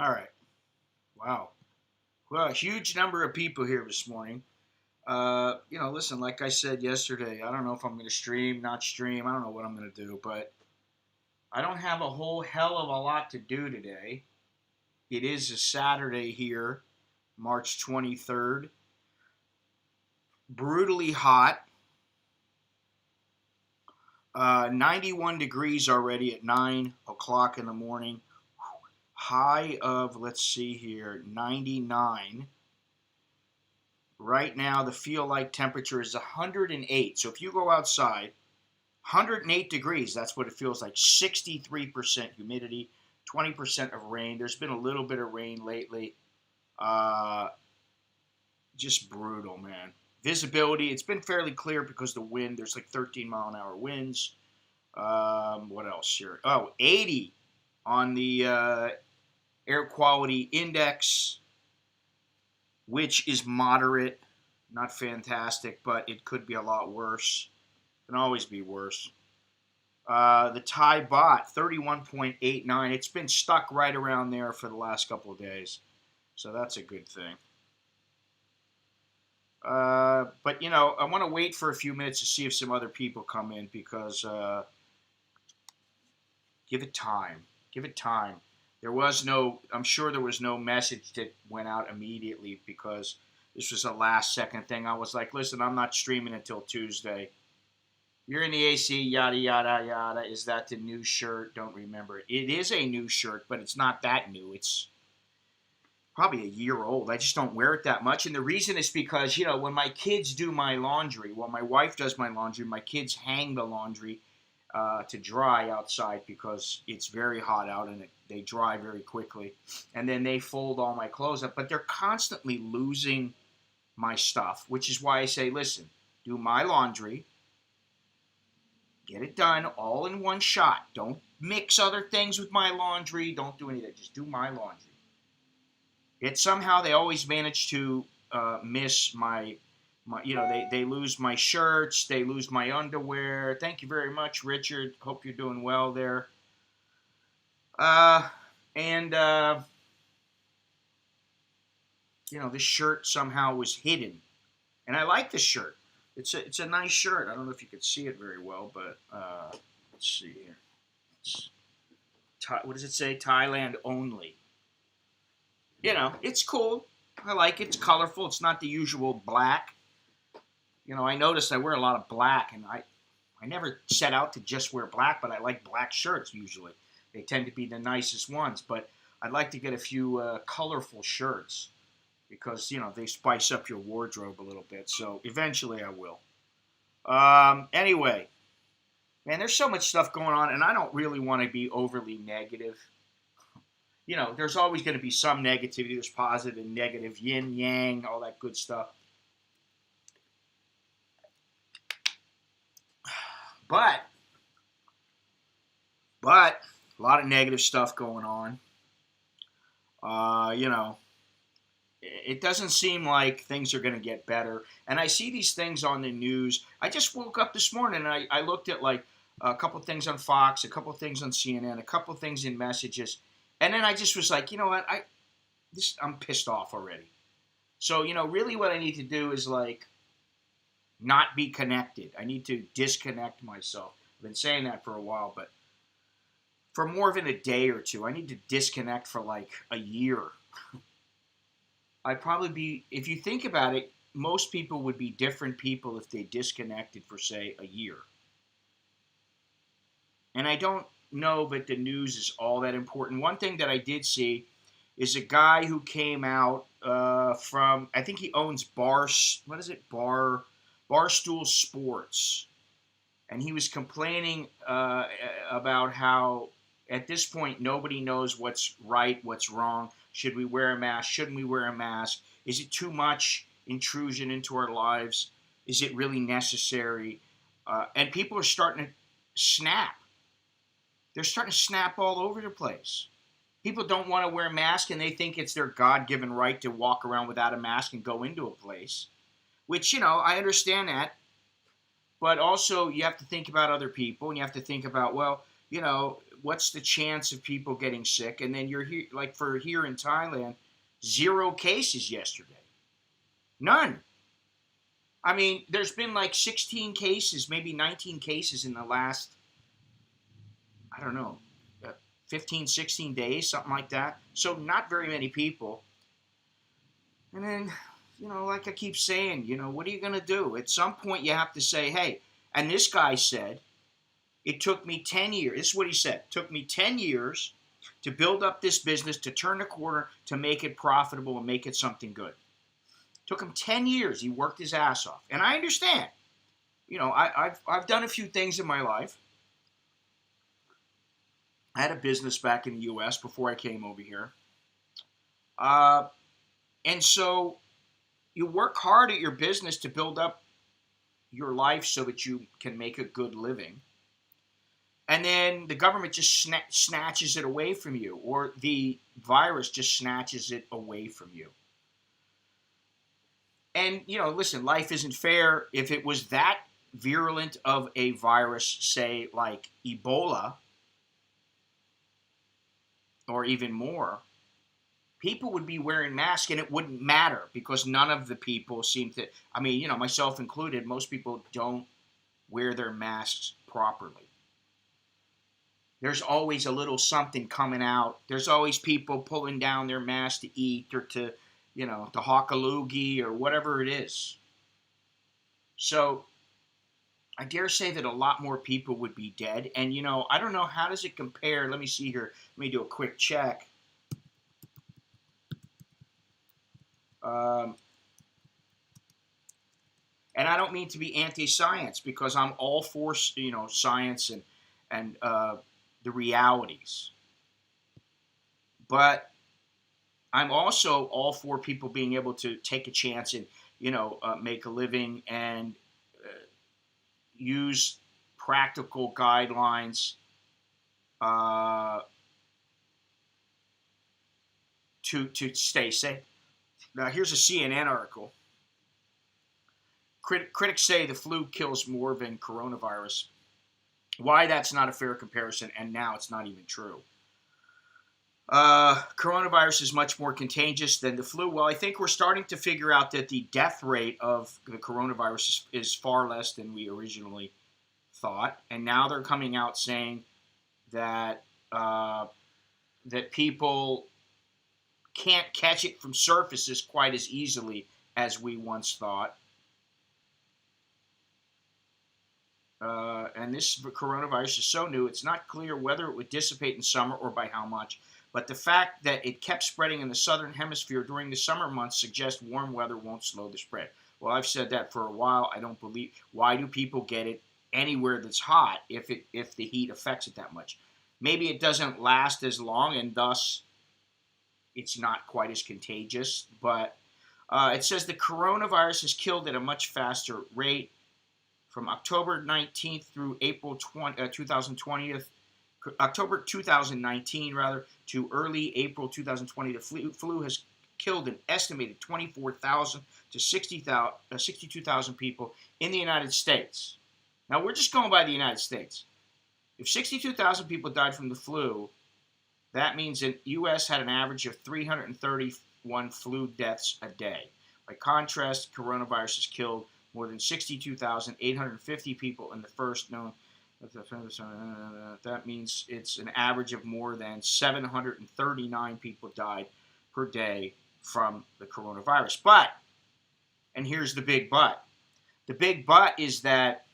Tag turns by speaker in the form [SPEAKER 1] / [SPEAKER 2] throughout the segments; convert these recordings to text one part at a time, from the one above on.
[SPEAKER 1] All right. Wow. Well, a huge number of people here this morning. Listen, like I said yesterday, I don't know if I'm going to stream, not stream. I don't know what I'm going to do, but I don't have a whole hell of a lot to do today. It is a Saturday here, March 23rd. Brutally hot. 91 degrees already at 9 o'clock in the morning. High of, let's see here, 99. Right now, the feel like temperature is 108. So if you go outside, 108 degrees, that's what it feels like. 63% humidity, 20% of rain. There's been a little bit of rain lately. Uh, just brutal, man. Visibility, it's been fairly clear because the wind, there's like 13-mile-an-hour winds. What else here? Oh, 80 on the air quality index, which is moderate, not fantastic, but it could be a lot worse. Can always be worse. The Thai baht, 31.89. It's been stuck right around there for the last couple of days, so that's a good thing. But I want to wait for a few minutes to see if some other people come in because give it time. Give it time. I'm sure there was no message that went out immediately because this was a last second thing. I was like, listen, I'm not streaming until Tuesday. You're in the AC, yada, yada, yada. Is that the new shirt? Don't remember it. It is a new shirt, but it's not that new. It's probably a year old. I just don't wear it that much. And the reason is because, when my kids do my laundry, well, my wife does my laundry, my kids hang the laundry to dry outside because it's very hot out and they dry very quickly. And then they fold all my clothes up. But they're constantly losing my stuff, which is why I say, listen, do my laundry. Get it done all in one shot. Don't mix other things with my laundry. Don't do any of that. Just do my laundry. Yet somehow they always manage to miss my they lose my shirts, they lose my underwear. Thank you very much, Richard. Hope you're doing well there. And this shirt somehow was hidden, and I like this shirt. It's a nice shirt. I don't know if you can see it very well, but let's see here. What does it say? Thailand only. It's cool. I like it. It's colorful. It's not the usual black. I noticed I wear a lot of black, and I never set out to just wear black, but I like black shirts usually. They tend to be the nicest ones, but I'd like to get a few colorful shirts because, they spice up your wardrobe a little bit. So eventually I will. Anyway, man, there's so much stuff going on, and I don't really want to be overly negative. There's always going to be some negativity. There's positive and negative, yin, yang, all that good stuff. But a lot of negative stuff going on. It doesn't seem like things are going to get better. And I see these things on the news. I just woke up this morning and I looked at like a couple things on Fox, a couple things on CNN, a couple things in messages. And then I just was like, you know what? I'm pissed off already. So, really what I need to do is like not be connected. I need to disconnect myself. I've been saying that for a while, but for more than a day or two, I need to disconnect for like a year. I'd probably be, if you think about it, most people would be different people if they disconnected for, say, a year. And I don't know that the news is all that important. One thing that I did see is a guy who came out from, I think he owns Barstool Sports. And he was complaining about how at this point nobody knows what's right, what's wrong. Should we wear a mask? Shouldn't we wear a mask? Is it too much intrusion into our lives? Is it really necessary? And people are starting to snap. They're starting to snap all over the place. People don't want to wear a mask, and they think it's their God-given right to walk around without a mask and go into a place. Which, I understand that. But also, you have to think about other people, and you have to think about, well, what's the chance of people getting sick? And then you're here, like for here in Thailand, 0 cases yesterday. None. I mean, there's been like 16 cases, maybe 19 cases in the last, I don't know, 15, 16 days, something like that. So not very many people. And then, like I keep saying, what are you going to do? At some point you have to say, hey, and this guy said, it took me 10 years. This is what he said. It took me 10 years to build up this business, to turn the corner, to make it profitable and make it something good. It took him 10 years. He worked his ass off. And I understand. I've done a few things in my life. I had a business back in the U.S. before I came over here. And so you work hard at your business to build up your life so that you can make a good living. And then the government just snatches it away from you, or the virus just snatches it away from you. And, listen, life isn't fair. If it was that virulent of a virus, say, like Ebola, or even more, people would be wearing masks and it wouldn't matter because none of the people seem to, myself included, most people don't wear their masks properly. There's always a little something coming out. There's always people pulling down their masks to eat or to hawk a loogie or whatever it is. So I dare say that a lot more people would be dead. And, I don't know, how does it compare? Let me see here. Let me do a quick check. And I don't mean to be anti-science because I'm all for, science and the realities. But I'm also all for people being able to take a chance and, make a living and use practical guidelines to stay safe. Now, here's a CNN article. Critics say the flu kills more than coronavirus. Why that's not a fair comparison, and now it's not even true. Coronavirus is much more contagious than the flu. Well, I think we're starting to figure out that the death rate of the coronavirus is far less than we originally thought, and now they're coming out saying that that people can't catch it from surfaces quite as easily as we once thought. And this coronavirus is so new, it's not clear whether it would dissipate in summer or by how much. But the fact that it kept spreading in the southern hemisphere during the summer months suggests warm weather won't slow the spread. Well, I've said that for a while. I don't believe. Why do people get it anywhere that's hot if the heat affects it that much? Maybe it doesn't last as long, and thus it's not quite as contagious. But it says the coronavirus is killed at a much faster rate. From October 19th through April 2019 to early April 2020, the flu has killed an estimated 24,000 to 62,000 people in the United States. Now, we're just going by the United States. If 62,000 people died from the flu, that means the U.S. had an average of 331 flu deaths a day. By contrast, coronavirus has killed more than 62,850 people in the first known. That means it's an average of more than 739 people died per day from the coronavirus. But, and here's the big but. The big but is that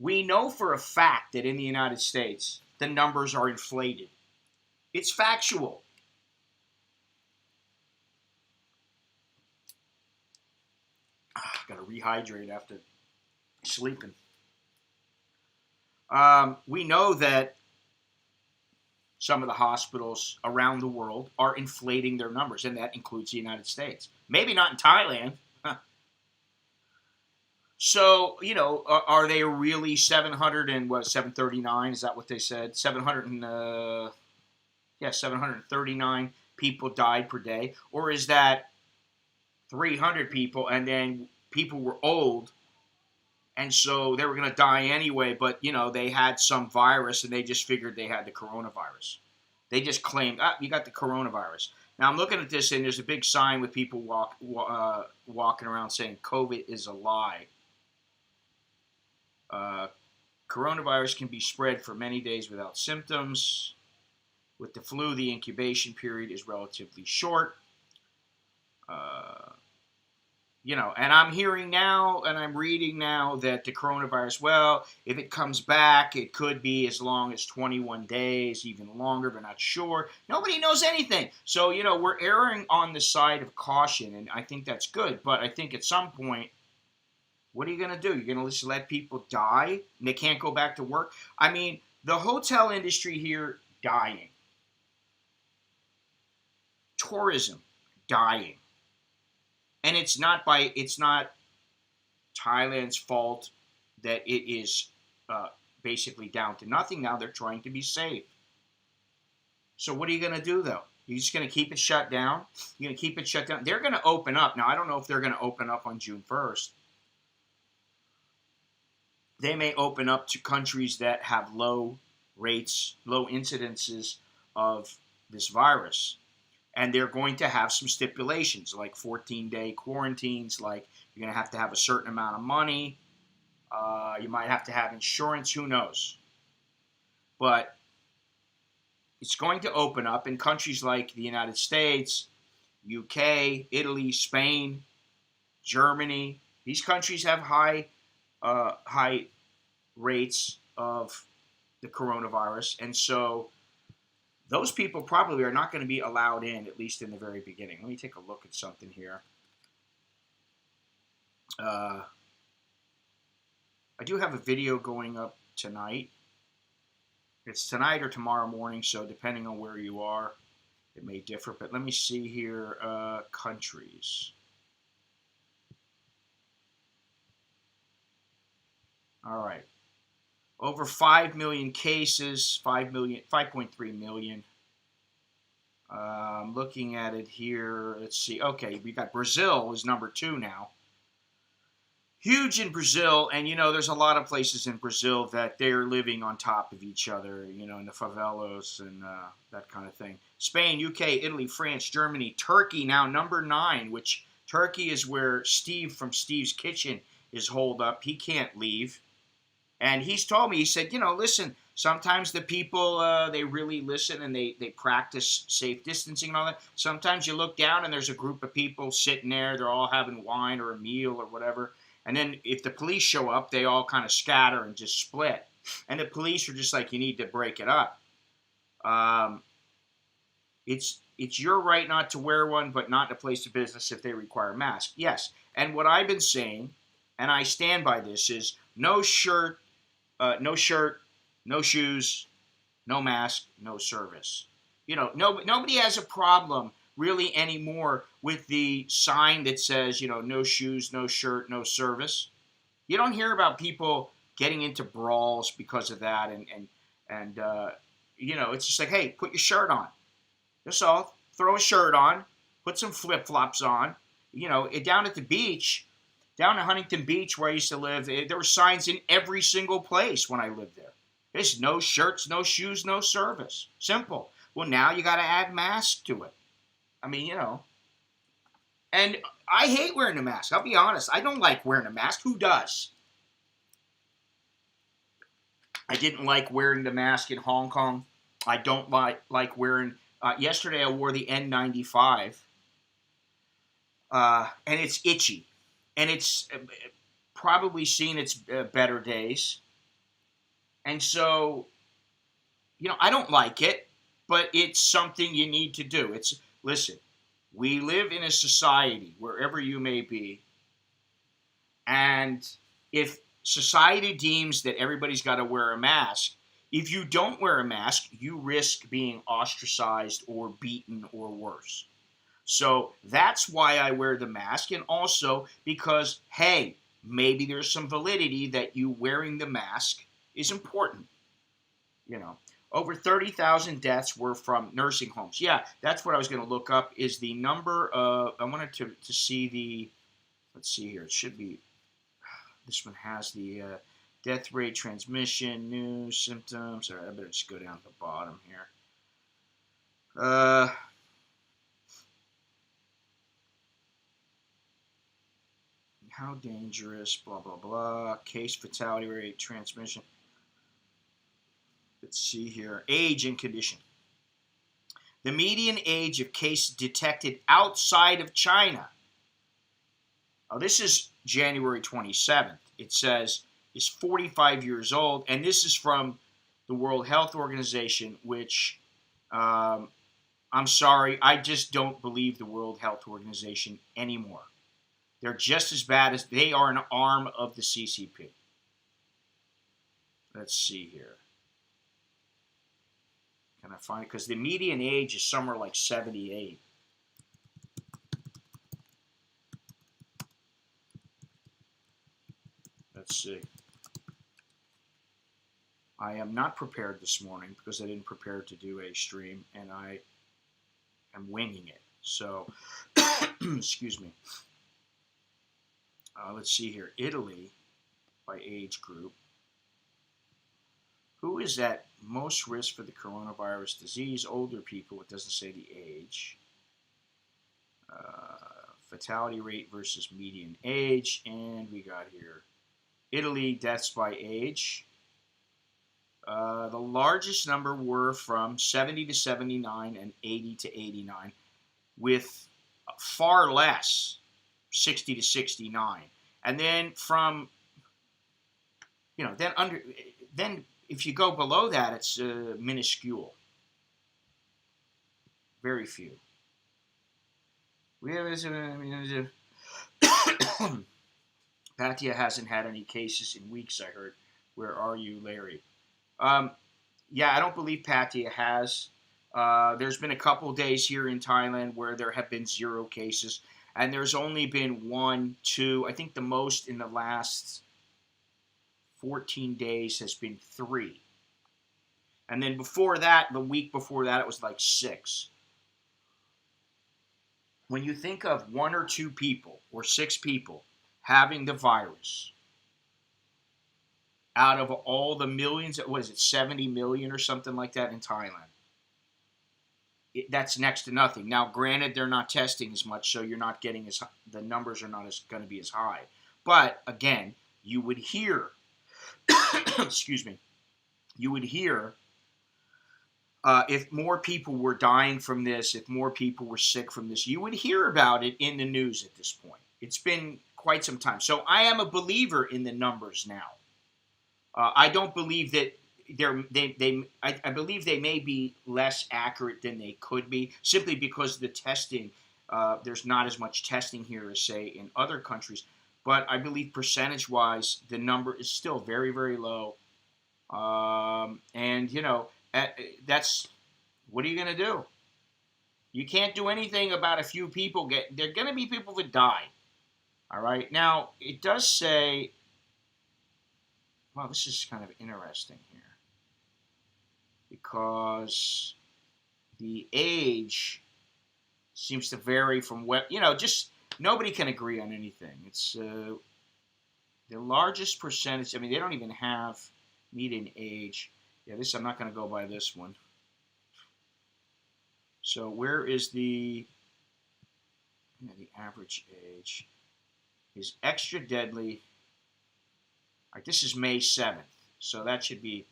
[SPEAKER 1] we know for a fact that in the United States, the numbers are inflated. It's factual. Got to rehydrate after sleeping. We know that some of the hospitals around the world are inflating their numbers, and that includes the United States. Maybe not in Thailand. So, are they really 739? Is that what they said? 739 people died per day. Or is that 300 people and then people were old And so they were going to die anyway, but, they had some virus, and they just figured they had the coronavirus. They just claimed, you got the coronavirus. Now, I'm looking at this, and there's a big sign with people walking around saying COVID is a lie. Coronavirus can be spread for many days without symptoms. With the flu, the incubation period is relatively short. And I'm hearing now, and I'm reading now that the coronavirus, well, if it comes back, it could be as long as 21 days, even longer, but not sure. Nobody knows anything. So, we're erring on the side of caution, and I think that's good. But I think at some point, what are you going to do? You're going to just let people die, and they can't go back to work? I mean, the hotel industry here, dying. Tourism, dying. And it's not Thailand's fault that it is basically down to nothing now. They're trying to be safe. So what are you going to do, though? You're just going to keep it shut down? You're going to keep it shut down? They're going to open up. Now, I don't know if they're going to open up on June 1st. They may open up to countries that have low rates, low incidences of this virus. And they're going to have some stipulations, like 14-day quarantines, like you're going to have a certain amount of money. You might have to have insurance, who knows. But it's going to open up in countries like the United States, UK, Italy, Spain, Germany. These countries have high rates of the coronavirus, and so those people probably are not going to be allowed in, at least in the very beginning. Let me take a look at something here. I do have a video going up tonight. It's tonight or tomorrow morning, so depending on where you are, it may differ. But let me see here, countries. All right. Over 5 million cases, 5.3 million. I'm looking at it here. Let's see. Okay, we got Brazil is number 2 now. Huge in Brazil, and there's a lot of places in Brazil that they're living on top of each other, in the favelas and that kind of thing. Spain, UK, Italy, France, Germany, Turkey now number 9, which Turkey is where Steve from Steve's Kitchen is holed up. He can't leave. And he's told me, he said, listen, sometimes the people, they really listen and they practice safe distancing and all that. Sometimes you look down and there's a group of people sitting there. They're all having wine or a meal or whatever. And then if the police show up, they all kind of scatter and just split. And the police are just like, you need to break it up. It's your right not to wear one, but not in a place of business if they require a mask. Yes. And what I've been saying, and I stand by this, is no shirt, no shoes, no mask, no service. Nobody has a problem really anymore with the sign that says, no shoes, no shirt, no service. You don't hear about people getting into brawls because of that, and it's just like, hey, put your shirt on. That's all. Throw a shirt on, put some flip-flops on. Down at the beach. Down at Huntington Beach, where I used to live, there were signs in every single place when I lived there. There's no shirts, no shoes, no service. Simple. Well, now you got to add masks to it. I mean, And I hate wearing a mask. I'll be honest. I don't like wearing a mask. Who does? I didn't like wearing the mask in Hong Kong. I don't like wearing... yesterday I wore the N95. And it's itchy. And it's probably seen its better days. And so, I don't like it, but it's something you need to do. Listen, we live in a society, wherever you may be, and if society deems that everybody's got to wear a mask, if you don't wear a mask, you risk being ostracized or beaten or worse. So that's why I wear the mask, and also because, hey, maybe there's some validity that you wearing the mask is important. Over 30,000 deaths were from nursing homes. Yeah, that's what I was going to look up, is the number of, I wanted to see let's see here, it should be, This one has the death rate, transmission, news, symptoms. All right, I better just go down to the bottom here. How dangerous, blah, blah, blah. Case fatality rate, transmission. Let's see here. Age and condition. The median age of case detected outside of China. Oh, this is January 27th. It says is 45 years old, and this is from the World Health Organization, which I'm sorry, I just don't believe the World Health Organization anymore. They're just as bad as they are an arm of the CCP. Let's see here. Can I find it? Because the median age is somewhere like 78. Let's see. I am not prepared this morning because I didn't prepare to do a stream, and I am winging it. So, excuse me. Let's see here. Italy, by age group. Who is at most risk for the coronavirus disease? Older people. It doesn't say the age. Fatality rate versus median age. And we got here Italy, deaths by age. The largest number were from 70 to 79 and 80 to 89, with far less 60 to 69. And then from, then if you go below that, it's minuscule. Very few. Patia hasn't had any cases in weeks, I heard. Where are you, Larry? Yeah, I don't believe Patia has. There's been a couple days here in Thailand where there have been 0 cases. And there's only been 1, 2, I think the most in the last 14 days has been 3. And then before that, the week before that, it was like 6. When you think of 1 or 2 people or 6 people having the virus out of all the millions, what is it, 70 million or something like that in Thailand, that's next to nothing. Now, granted, they're not testing as much, so you're not getting the numbers are not going to be as high. But again, you would hear, excuse me, you would hear if more people were dying from this, if more people were sick from this, you would hear about it in the news at this point. It's been quite some time. So I am a believer in the numbers now. I don't believe that I believe they may be less accurate than they could be, simply because the testing, there's not as much testing here as, say, in other countries. But I believe percentage-wise, the number is still very, very low. And, that's, what are you going to do? You can't do anything about a few people. There are going to be people that die. All right? Now, it does say, well, this is kind of interesting here, because the age seems to vary from just nobody can agree on anything. It's the largest percentage. I mean, they don't even have median age. Yeah, I'm not going to go by this one. So where is the average age? Is extra deadly. All right, this is May 7th, so that should be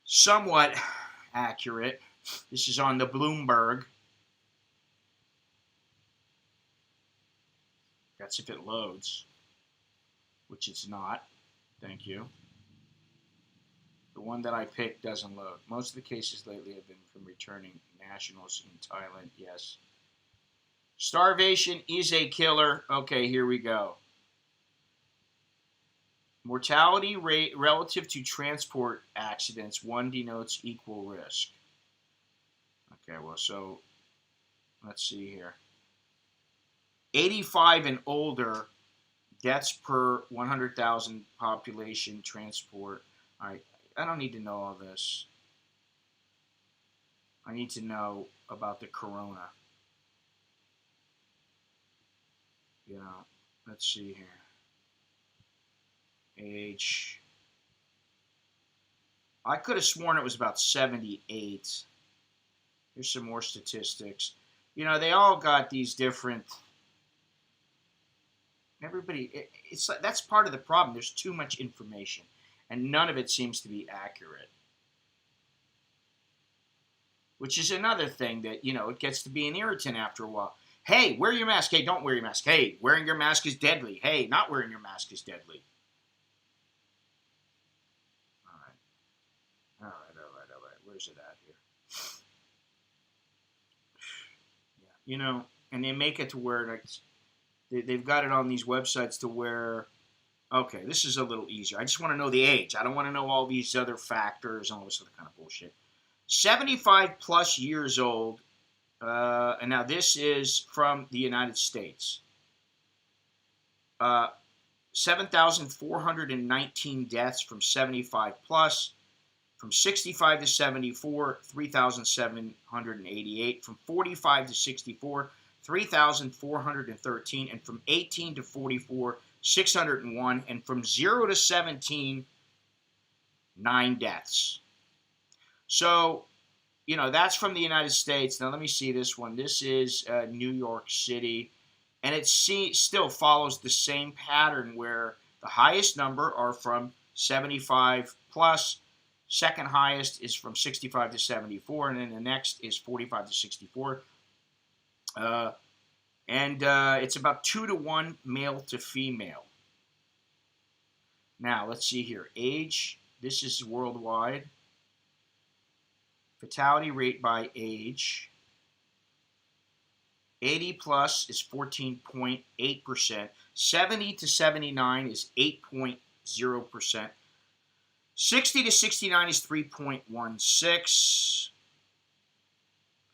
[SPEAKER 1] somewhat accurate. This is on the Bloomberg. That's if it loads, which it's not. Thank you. The one that I picked doesn't load. Most of the cases lately have been from returning nationals in Thailand. Yes. Starvation is a killer. Okay, here we go. Mortality rate relative to transport accidents. 1 denotes equal risk. Okay, well, so let's see here. 85 and older, deaths per 100,000 population transport. All right, I don't need to know all this. I need to know about the corona. Let's see here. age. I could have sworn it was about 78. Here's some more statistics. They all got these different. Everybody, it's like that's part of the problem. There's too much information, and none of it seems to be accurate. Which is another thing that it gets to be an irritant after a while. Hey, wear your mask. Hey, don't wear your mask. Hey, wearing your mask is deadly. Hey, not wearing your mask is deadly. All right. Where's it at here? Yeah, and they make it to where they've got it on these websites to where, okay, this is a little easier. I just want to know the age. I don't want to know all these other factors and all this other kind of bullshit. 75 plus years old. And now this is from the United States. 7,419 deaths from 75 plus. From 65 to 74, 3,788. From 45 to 64, 3,413. And from 18 to 44, 601. And from 0 to 17, 9 deaths. So, that's from the United States. Now, let me see this one. This is New York City. And it still follows the same pattern where the highest number are from 75 plus. Second highest is from 65 to 74. And then the next is 45 to 64. And it's about 2 to 1 male to female. Now, let's see here. Age. This is worldwide. Fatality rate by age. 80 plus is 14.8%. 70 to 79 is 8.0%. 60 to 69 is 3.16.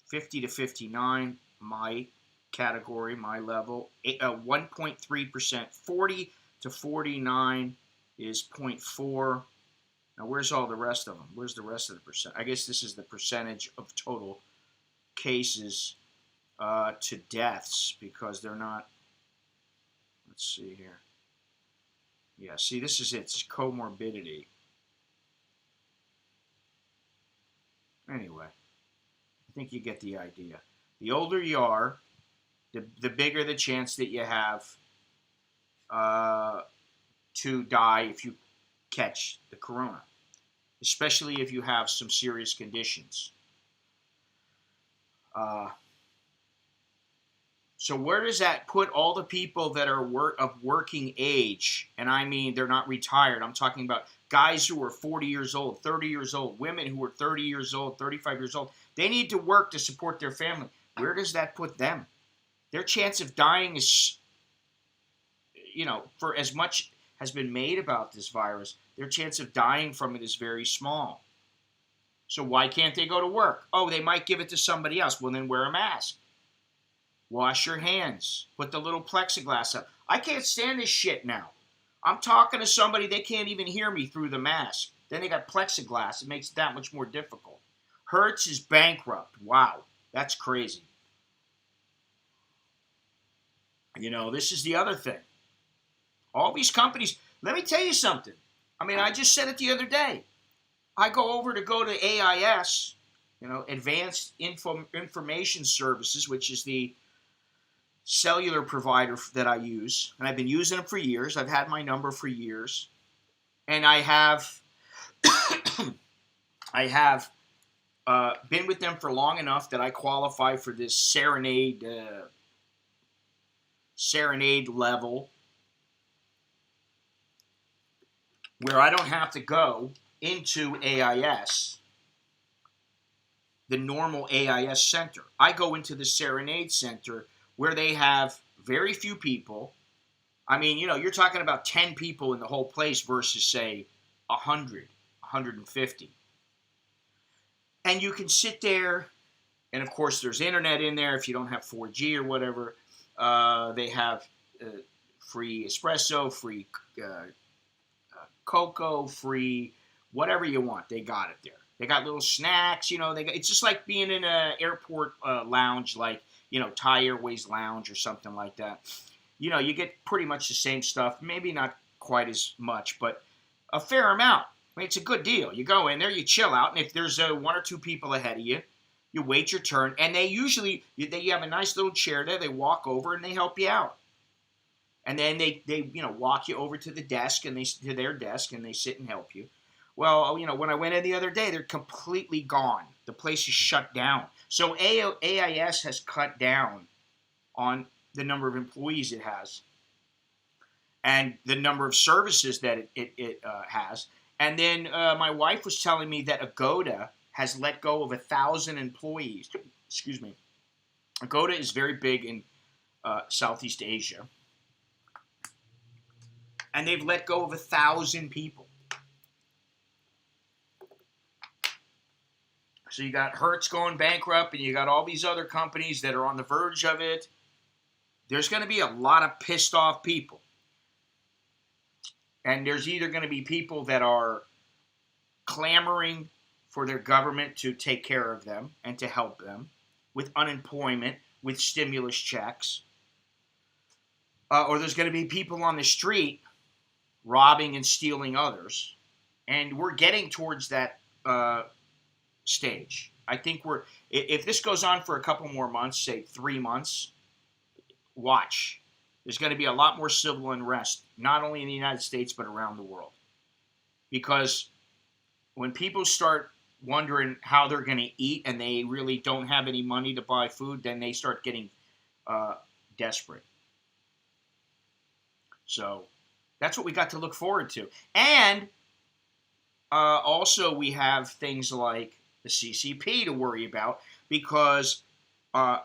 [SPEAKER 1] 50 to 59, my category, my level, 1.3%. 40 to 49 is 0.4. Now, where's all the rest of them? Where's the rest of the percent? I guess this is the percentage of total cases to deaths because they're not. Let's see here. Yeah, see, this is it. It's comorbidity. Anyway, I think you get the idea. The older you are, the bigger the chance that you have to die if you catch the corona, especially if you have some serious conditions. So where does that put all the people that are of working age? And I mean, they're not retired. I'm talking about guys who are 40 years old, 30 years old, women who are 30 years old, 35 years old. They need to work to support their family. Where does that put them? Their chance of dying is, for as much has been made about this virus, their chance of dying from it is very small. So why can't they go to work? Oh, they might give it to somebody else. Well, then wear a mask. Wash your hands. Put the little plexiglass up. I can't stand this shit now. I'm talking to somebody, they can't even hear me through the mask. Then they got plexiglass. It makes it that much more difficult. Hertz is bankrupt. Wow, that's crazy. This is the other thing. All these companies, let me tell you something. I mean, I just said it the other day. I go to AIS, Advanced Information Services, which is the cellular provider that I use, and I've been using them for years. I've had my number for years, and I have been with them for long enough that I qualify for this serenade level, where I don't have to go into AIS, the normal AIS center. I go into the Serenade Center where they have very few people. I mean, you're talking about 10 people in the whole place versus, say, 100, 150. And you can sit there, and of course there's internet in there if you don't have 4G or whatever. They have free espresso, free cocoa, free whatever you want. They got it there. They got little snacks, it's just like being in an airport lounge, like, Thai Airways lounge or something like that. You get pretty much the same stuff, maybe not quite as much, but a fair amount. I mean, it's a good deal. You go in there, you chill out, and if there's one or two people ahead of you, you wait your turn, and they usually, you have a nice little chair there, they walk over and they help you out. And then they walk you over to the desk, and to their desk, and they sit and help you. Well, when I went in the other day, they're completely gone. The place is shut down. So AIS has cut down on the number of employees it has and the number of services that it has. And then my wife was telling me that Agoda has let go of 1,000 employees. Excuse me. Agoda is very big in Southeast Asia. And they've let go of 1,000 people. So you got Hertz going bankrupt, and you got all these other companies that are on the verge of it. There's going to be a lot of pissed off people. And there's either going to be people that are clamoring for their government to take care of them and to help them with unemployment, with stimulus checks. Or there's going to be people on the street robbing and stealing others. And we're getting towards that stage. I think if this goes on for a couple more months, say 3 months, watch. There's going to be a lot more civil unrest, not only in the United States, but around the world. Because when people start wondering how they're going to eat and they really don't have any money to buy food, then they start getting desperate. So that's what we got to look forward to. And also we have things like the CCP to worry about, because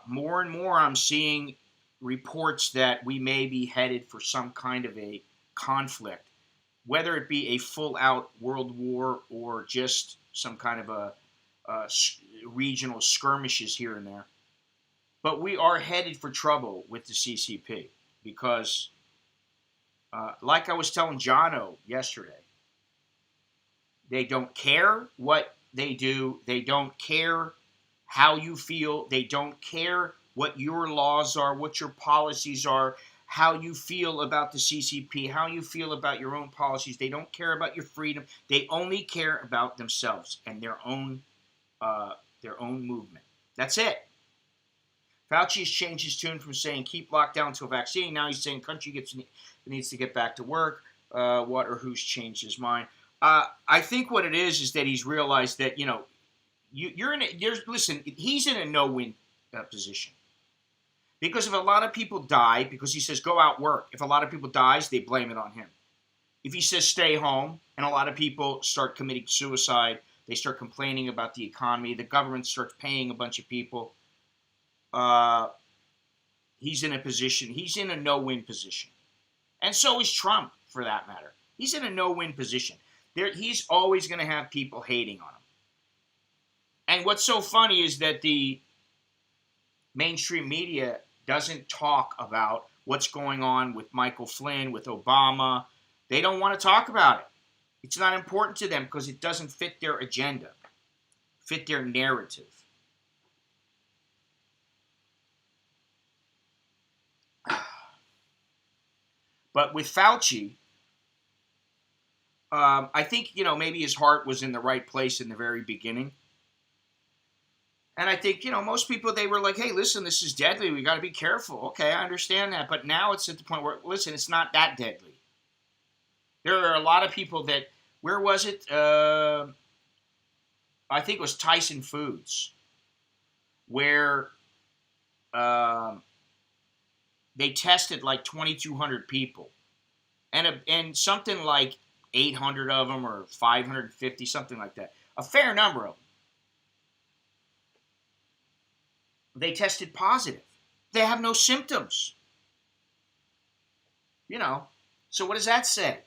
[SPEAKER 1] more and more I'm seeing reports that we may be headed for some kind of a conflict, whether it be a full-out world war or just some kind of a regional skirmishes here and there. But we are headed for trouble with the CCP because, like I was telling Jono yesterday, they don't care what they do. They don't care how you feel. They don't care what your laws are, what your policies are, how you feel about the CCP, how you feel about your own policies. They don't care about your freedom. They only care about themselves and their own movement. That's it. Fauci has changed his tune from saying keep lockdown to a vaccine. Now he's saying country needs to get back to work. What or who's changed his mind? I think what it is that he's realized that listen. He's in a no-win position. Because if a lot of people die, because he says go out work, if a lot of people dies, they blame it on him. If he says stay home, and a lot of people start committing suicide, they start complaining about the economy, the government starts paying a bunch of people, he's in a no-win position. And so is Trump, for that matter. He's in a no-win position. He's always going to have people hating on him. And what's so funny is that the mainstream media doesn't talk about what's going on with Michael Flynn, with Obama. They don't want to talk about it. It's not important to them because it doesn't fit their agenda, fit their narrative. But with Fauci, I think, maybe his heart was in the right place in the very beginning. And I think, most people, they were like, hey, listen, this is deadly. We got to be careful. Okay, I understand that. But now it's at the point where, listen, it's not that deadly. There are a lot of people that, where was it? I think it was Tyson Foods, where they tested like 2,200 people. And something like 800 of them or 550, something like that. A fair number of them. They tested positive. They have no symptoms. So what does that say?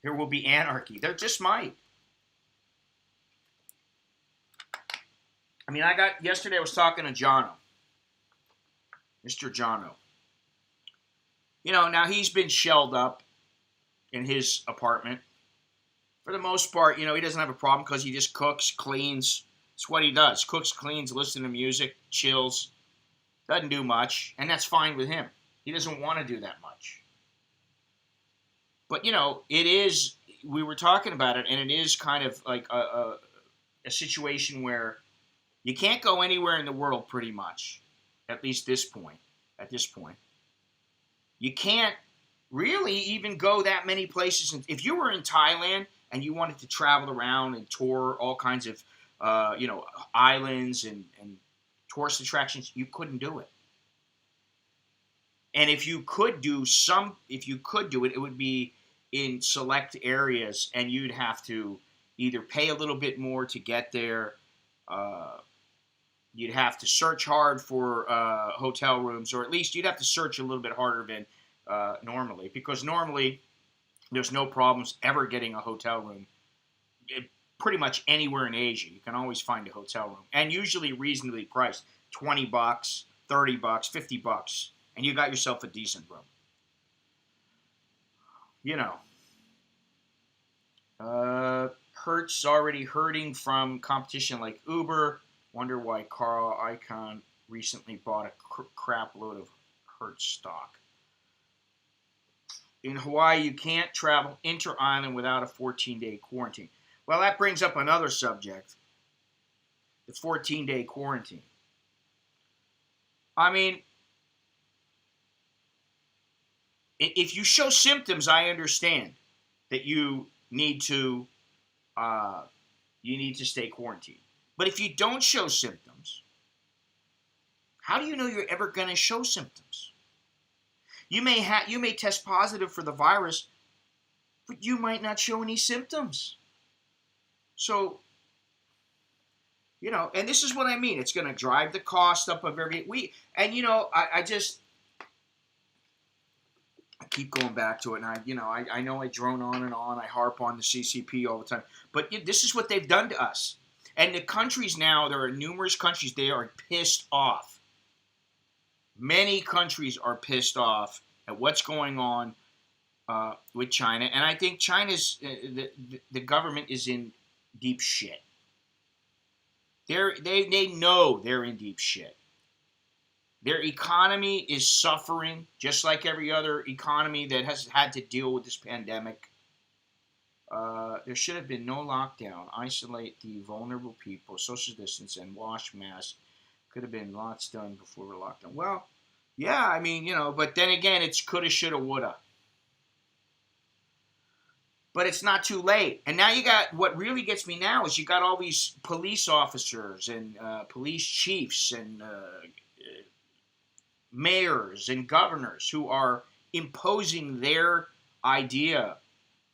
[SPEAKER 1] There will be anarchy. There just might. I mean, yesterday I was talking to Jono. Mr. Jono. Now he's been shelled up in his apartment. For the most part, he doesn't have a problem because he just cooks, cleans. It's what he does. Cooks, cleans, listens to music, chills. Doesn't do much. And that's fine with him. He doesn't want to do that much. But it is. We were talking about it, and it is kind of like a situation where you can't go anywhere in the world, pretty much. At least this point. At this point, you can't really even go that many places. If you were in Thailand and you wanted to travel around and tour all kinds of, islands and tourist attractions, you couldn't do it. And if you could do it, it would be in select areas, and you'd have to either pay a little bit more to get there. Uh, you'd have to search hard for hotel rooms, or at least you'd have to search a little bit harder than normally, because normally there's no problems ever getting a hotel room. Pretty much anywhere in Asia, you can always find a hotel room, and usually reasonably priced. $20, $30, $50, and you got yourself a decent room. You know, Hertz already hurting from competition like Uber. Wonder why Carl Icahn recently bought a crap load of Hertz stock. In Hawaii, you can't travel inter-island without a 14-day quarantine. Well, that brings up another subject, the 14-day quarantine. I mean, if you show symptoms, I understand that you need to stay quarantined. But if you don't show symptoms, how do you know you're ever going to show symptoms? You may test positive for the virus, but you might not show any symptoms. So, and this is what I mean. It's going to drive the cost up of every week. And I keep going back to it, and I know I drone on and on. I harp on the CCP all the time, but this is what they've done to us. And the countries now, there are numerous countries, they are pissed off. Many countries are pissed off at what's going on with China, and I think China's the government is in deep shit. They know they're in deep shit. Their economy is suffering, just like every other economy that has had to deal with this pandemic. There should have been no lockdown. Isolate the vulnerable people, social distance, and wash masks. Could have been lots done before the lockdown. Well, yeah, I mean, but then again, it's coulda, shoulda, woulda. But it's not too late. And now you got, what really gets me now is you got all these police officers and police chiefs and mayors and governors who are imposing their idea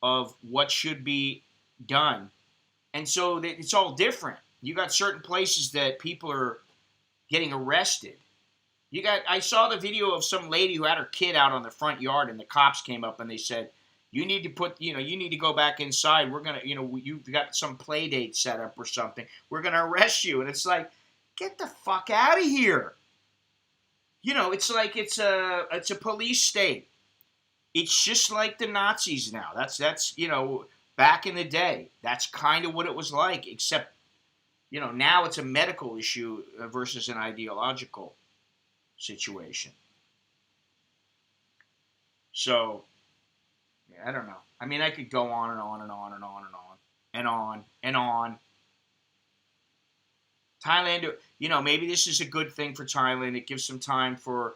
[SPEAKER 1] of what should be done. And so it's all different. You got certain places that people are getting arrested. I saw the video of some lady who had her kid out on the front yard, and the cops came up and they said, you need to go back inside. We're going to, you've got some play date set up or something. We're going to arrest you. And it's like, get the fuck out of here. It's like it's a police state. It's just like the Nazis now. That's back in the day. That's kind of what it was like, except, now it's a medical issue versus an ideological situation. So, yeah, I don't know. I mean, I could go on and on and on and on and on and on and on. Thailand, maybe this is a good thing for Thailand. It gives some time for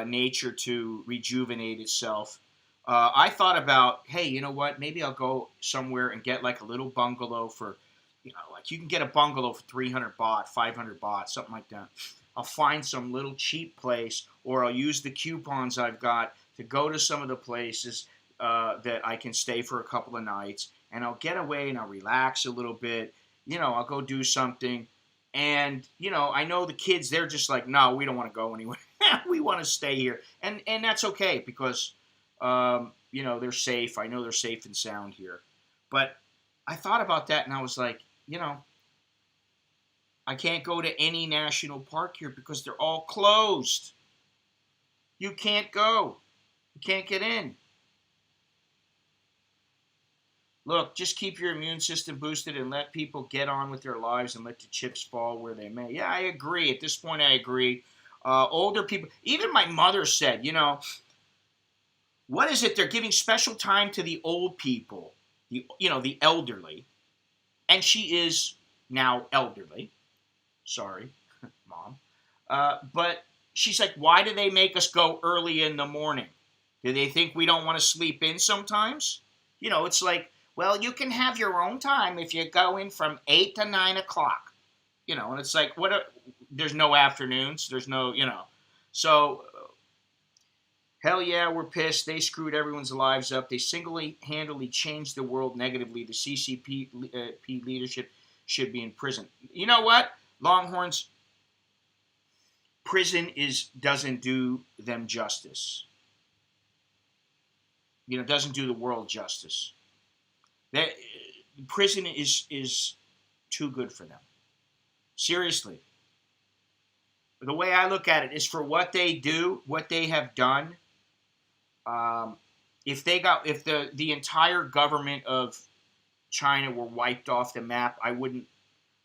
[SPEAKER 1] nature to rejuvenate itself. I thought about, hey, you know what? Maybe I'll go somewhere and get like a little bungalow for, like you can get a bungalow for 300 baht, 500 baht, something like that. I'll find some little cheap place, or I'll use the coupons I've got to go to some of the places that I can stay for a couple of nights, and I'll get away and I'll relax a little bit. I'll go do something. And, I know the kids, they're just like, no, we don't want to go anywhere. We want to stay here. And that's okay because, they're safe. I know they're safe and sound here. But I thought about that and I was like, I can't go to any national park here because they're all closed. You can't go. You can't get in. Look, just keep your immune system boosted and let people get on with their lives and let the chips fall where they may. Yeah, I agree. At this point, I agree. Older people, even my mother said, What is it? They're giving special time to the old people, the elderly, and she is now elderly. Sorry, Mom. But she's like, why do they make us go early in the morning? Do they think we don't want to sleep in sometimes? It's like, well, you can have your own time if you go in from 8 to 9 o'clock. And it's like, there's no afternoons. There's no. So, hell yeah, we're pissed. They screwed everyone's lives up. They single-handedly changed the world negatively. The CCP leadership should be in prison. You know what? Longhorns, prison doesn't do them justice. Doesn't do the world justice. Prison is too good for them. Seriously. The way I look at it is for what they do, what they have done. If the entire government of China were wiped off the map, I wouldn't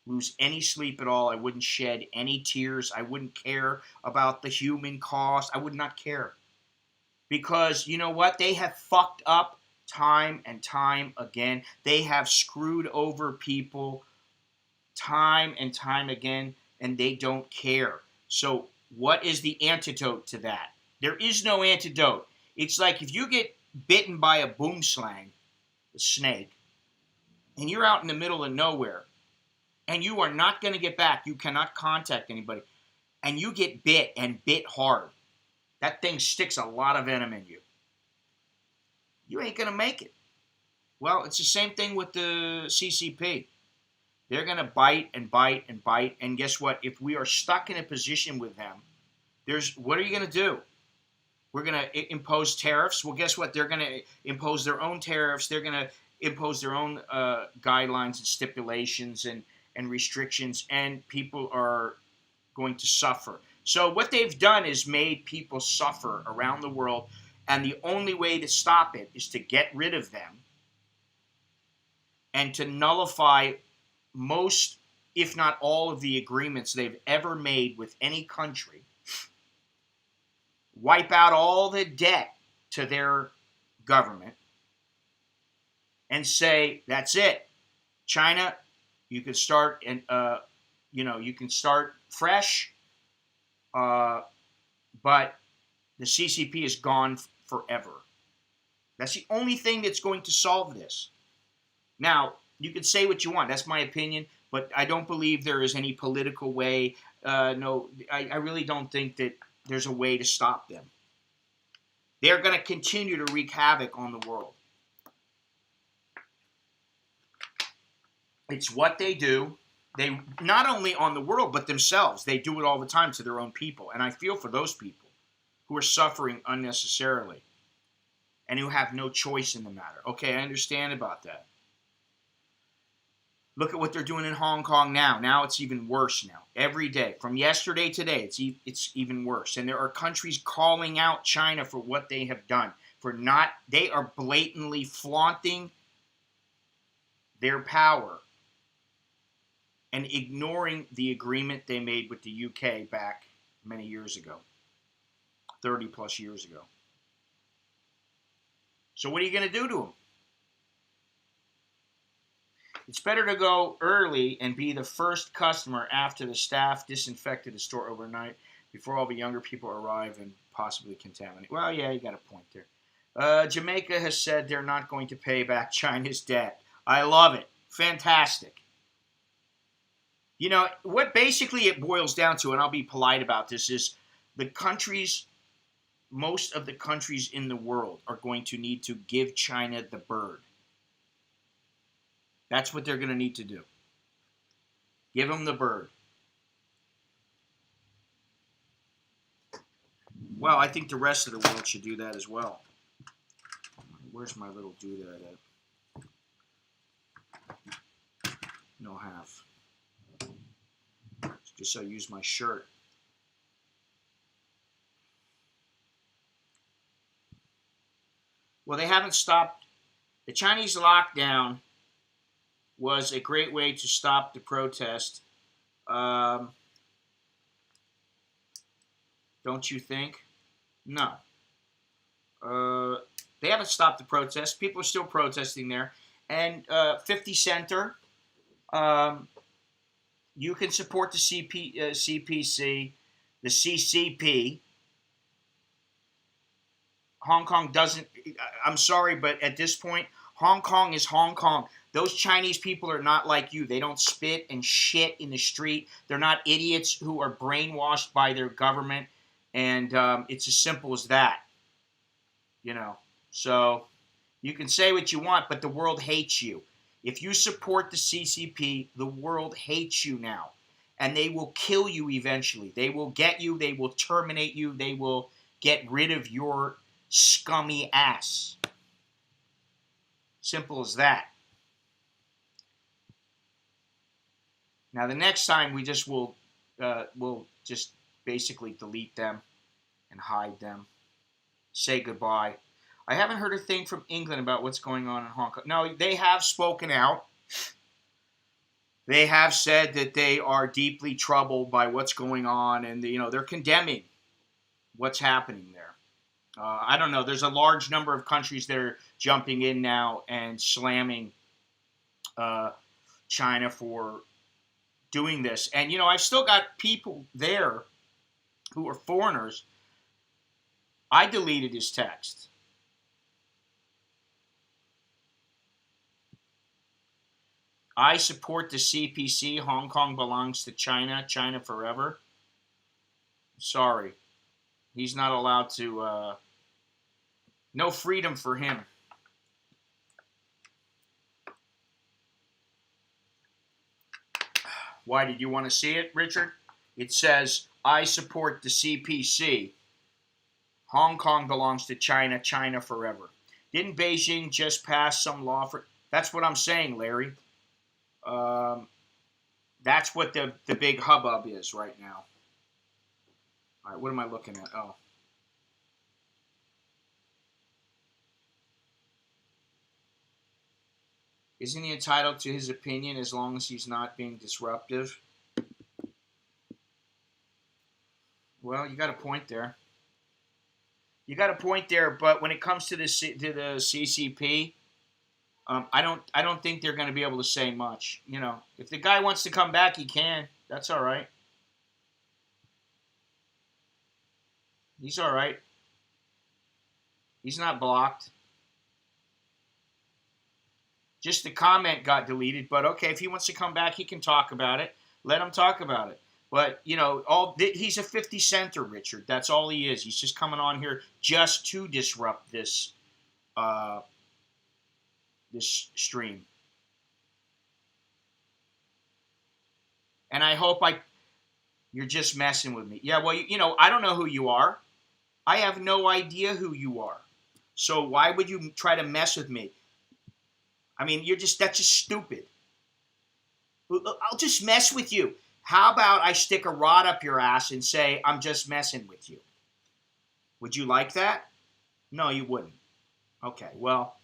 [SPEAKER 1] lose any sleep at all. I wouldn't shed any tears. I wouldn't care about the human cost. I would not care. Because you know what? They have fucked up time and time again. They have screwed over people time and time again, and they don't care. So what is the antidote to that? There is no antidote. It's like if you get bitten by a boomslang, a snake, and you're out in the middle of nowhere, and you are not going to get back. You cannot contact anybody. And you get bit and bit hard. That thing sticks a lot of venom in you. You ain't going to make it. Well, it's the same thing with the CCP. They're going to bite and bite and bite. And guess what? If we are stuck in a position with them, what are you going to do? We're going to impose tariffs. Well, guess what? They're going to impose their own tariffs. They're going to impose their own guidelines and stipulations and restrictions. And people are going to suffer. So what they've done is made people suffer around the world, and the only way to stop it is to get rid of them and to nullify most, if not all, of the agreements they've ever made with any country, wipe out all the debt to their government, and say, that's it. China, you can start you can start fresh. But the CCP is gone forever. That's the only thing that's going to solve this. Now, you can say what you want. That's my opinion. But I don't believe there is any political way. No, I really don't think that there's a way to stop them. They're going to continue to wreak havoc on the world. It's what they do. They not only on the world, but themselves. They do it all the time to their own people. And I feel for those people who are suffering unnecessarily and who have no choice in the matter. Okay, I understand about that. Look at what they're doing in Hong Kong now. Now it's even worse now. Every day. From yesterday to today, it's even worse. And there are countries calling out China for what they have done. They are blatantly flaunting their power and ignoring the agreement they made with the UK back many years ago, 30 plus years ago. So what are you going to do to them? It's better to go early and be the first customer after the staff disinfected the store overnight before all the younger people arrive and possibly contaminate. Well, yeah, you got a point there. Jamaica has said they're not going to pay back China's debt. I love it. Fantastic. What basically it boils down to, and I'll be polite about this, is most of the countries in the world are going to need to give China the bird. That's what they're going to need to do. Give them the bird. Well, I think the rest of the world should do that as well. Where's my little doodad at? No half. Just so I use my shirt. Well, they haven't stopped. The Chinese lockdown was a great way to stop the protest. Don't you think? No. They haven't stopped the protest. People are still protesting there. And 50 Center, you can support the CPC, the CCP. Hong Kong doesn't. I'm sorry, but at this point, Hong Kong is Hong Kong. Those Chinese people are not like you. They don't spit and shit in the street. They're not idiots who are brainwashed by their government. And it's as simple as that. You know. So you can say what you want, but the world hates you. If you support the CCP, the world hates you now. And they will kill you eventually. They will get you. They will terminate you. They will get rid of your scummy ass. Simple as that. Now the next time we just will we'll just basically delete them and hide them. Say goodbye. I haven't heard a thing from England about what's going on in Hong Kong. No, they have spoken out. They have said that they are deeply troubled by what's going on, and they're condemning what's happening there. I don't know. There's a large number of countries that are jumping in now and slamming China for doing this. And, I've still got people there who are foreigners. I deleted his text. I support the CPC. Hong Kong belongs to China. China forever. Sorry. He's not allowed to... no freedom for him. Why did you want to see it, Richard? It says, I support the CPC. Hong Kong belongs to China. China forever. Didn't Beijing just pass some law for... That's what I'm saying, Larry. That's what the big hubbub is right now. All right, what am I looking at? Oh. Isn't he entitled to his opinion as long as he's not being disruptive? Well, you got a point there. You got a point there, but when it comes to the CCP, I don't think they're going to be able to say much. If the guy wants to come back, he can. That's all right. He's all right. He's not blocked. Just the comment got deleted, but okay, if he wants to come back, he can talk about it. Let him talk about it. But, he's a 50 center, Richard. That's all he is. He's just coming on here just to disrupt this stream. And I hope you're just messing with me. Yeah, well, I don't know who you are. I have no idea who you are. So why would you try to mess with me? I mean, that's just stupid. I'll just mess with you. How about I stick a rod up your ass and say, I'm just messing with you? Would you like that? No, you wouldn't. Okay, well,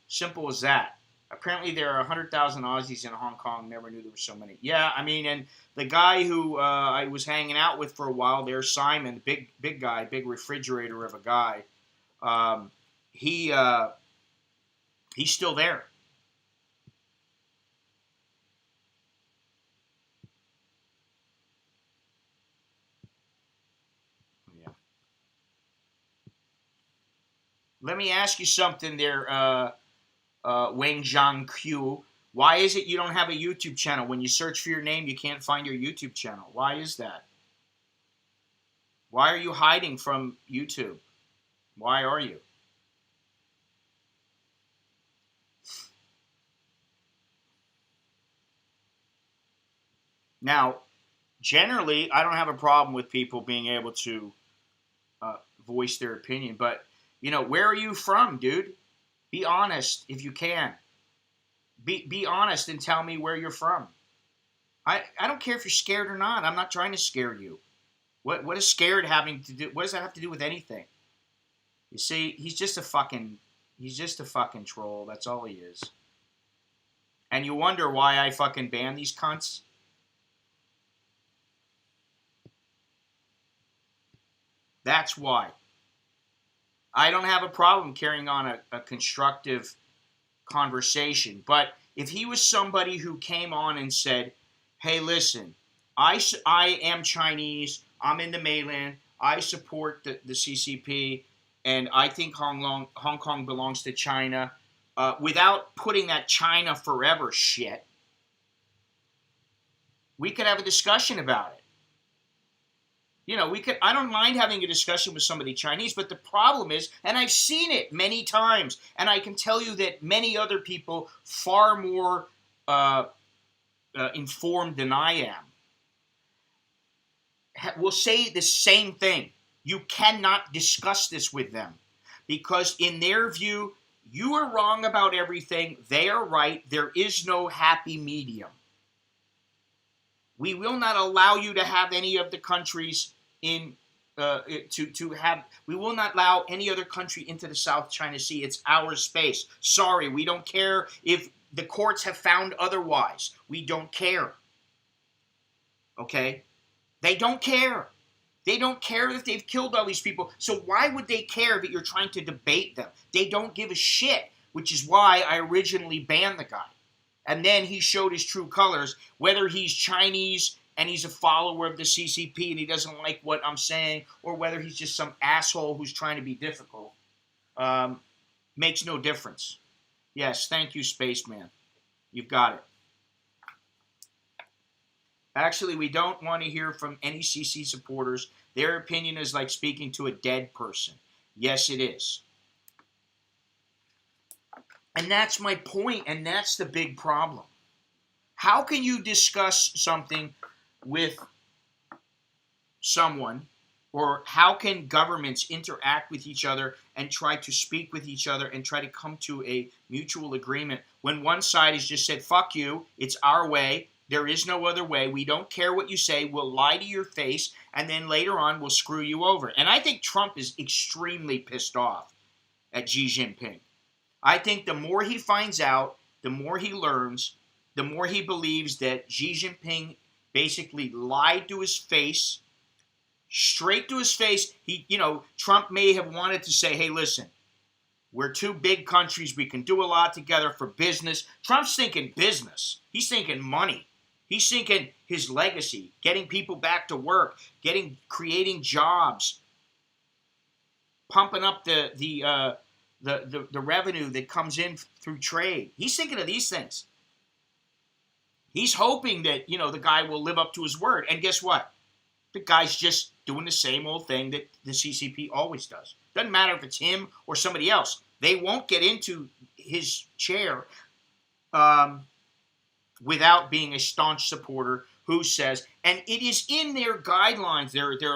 [SPEAKER 1] simple as that. Apparently there are 100,000 Aussies in Hong Kong. Never knew there were so many. Yeah, I mean, and the guy who I was hanging out with for a while there, Simon, big guy, big refrigerator of a guy, he's still there. Yeah. Let me ask you something there, Wang Zhangqiu. Why is it you don't have a YouTube channel? When you search for your name, you can't find your YouTube channel. Why is that? Why are you hiding from YouTube? Why are you? Now, generally, I don't have a problem with people being able to voice their opinion. But, where are you from, dude? Be honest if you can. Be honest and tell me where you're from. I don't care if you're scared or not. I'm not trying to scare you. What is scared having to do? What does that have to do with anything? You see, he's just a fucking troll. That's all he is. And you wonder why I fucking ban these cunts? That's why. I don't have a problem carrying on a constructive conversation. But if he was somebody who came on and said, hey, listen, I am Chinese, I'm in the mainland, I support the CCP, and I think Hong Kong belongs to China, without putting that China forever shit, we could have a discussion about it. You know, we could. I don't mind having a discussion with somebody Chinese, but the problem is, and I've seen it many times, and I can tell you that many other people far more informed than I am will say the same thing. You cannot discuss this with them because, in their view, you are wrong about everything. They are right. There is no happy medium. We will not allow you to have any of the countries in to have. We will not allow any other country into the South China Sea. It's our space. Sorry, we don't care if the courts have found otherwise. We don't care. Okay? They don't care. They don't care that they've killed all these people. So why would they care that you're trying to debate them? They don't give a shit, which is why I originally banned the guy. And then he showed his true colors, whether he's Chinese and he's a follower of the CCP and he doesn't like what I'm saying, or whether he's just some asshole who's trying to be difficult, makes no difference. Yes, thank you, Spaceman. You've got it. Actually, we don't want to hear from any CC supporters. Their opinion is like speaking to a dead person. Yes, it is. And that's my point, and that's the big problem. How can you discuss something with someone, or how can governments interact with each other and try to speak with each other and try to come to a mutual agreement when one side has just said, fuck you, it's our way, there is no other way, we don't care what you say, we'll lie to your face, and then later on we'll screw you over. And I think Trump is extremely pissed off at Xi Jinping. I think the more he finds out, the more he learns, the more he believes that Xi Jinping basically lied to his face, straight to his face. Trump may have wanted to say, hey, listen, we're two big countries. We can do a lot together for business. Trump's thinking business. He's thinking money. He's thinking his legacy, getting people back to work, creating jobs, pumping up the revenue that comes in through trade. He's thinking of these things. He's hoping that, the guy will live up to his word. And guess what? The guy's just doing the same old thing that the CCP always does. Doesn't matter if it's him or somebody else. They won't get into his chair without being a staunch supporter who says, and it is in their guidelines,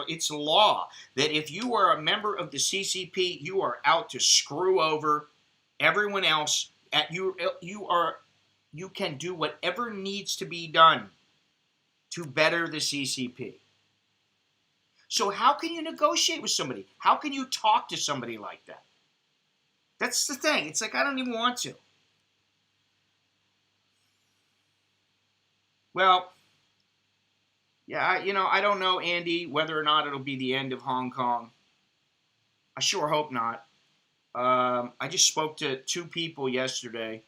[SPEAKER 1] it's law, that if you are a member of the CCP, you are out to screw over everyone else. You can do whatever needs to be done to better the CCP. So how can you negotiate with somebody? How can you talk to somebody like that? That's the thing. It's like, I don't even want to. Well, yeah, I don't know, Andy, whether or not it'll be the end of Hong Kong. I sure hope not. I just spoke to two people yesterday.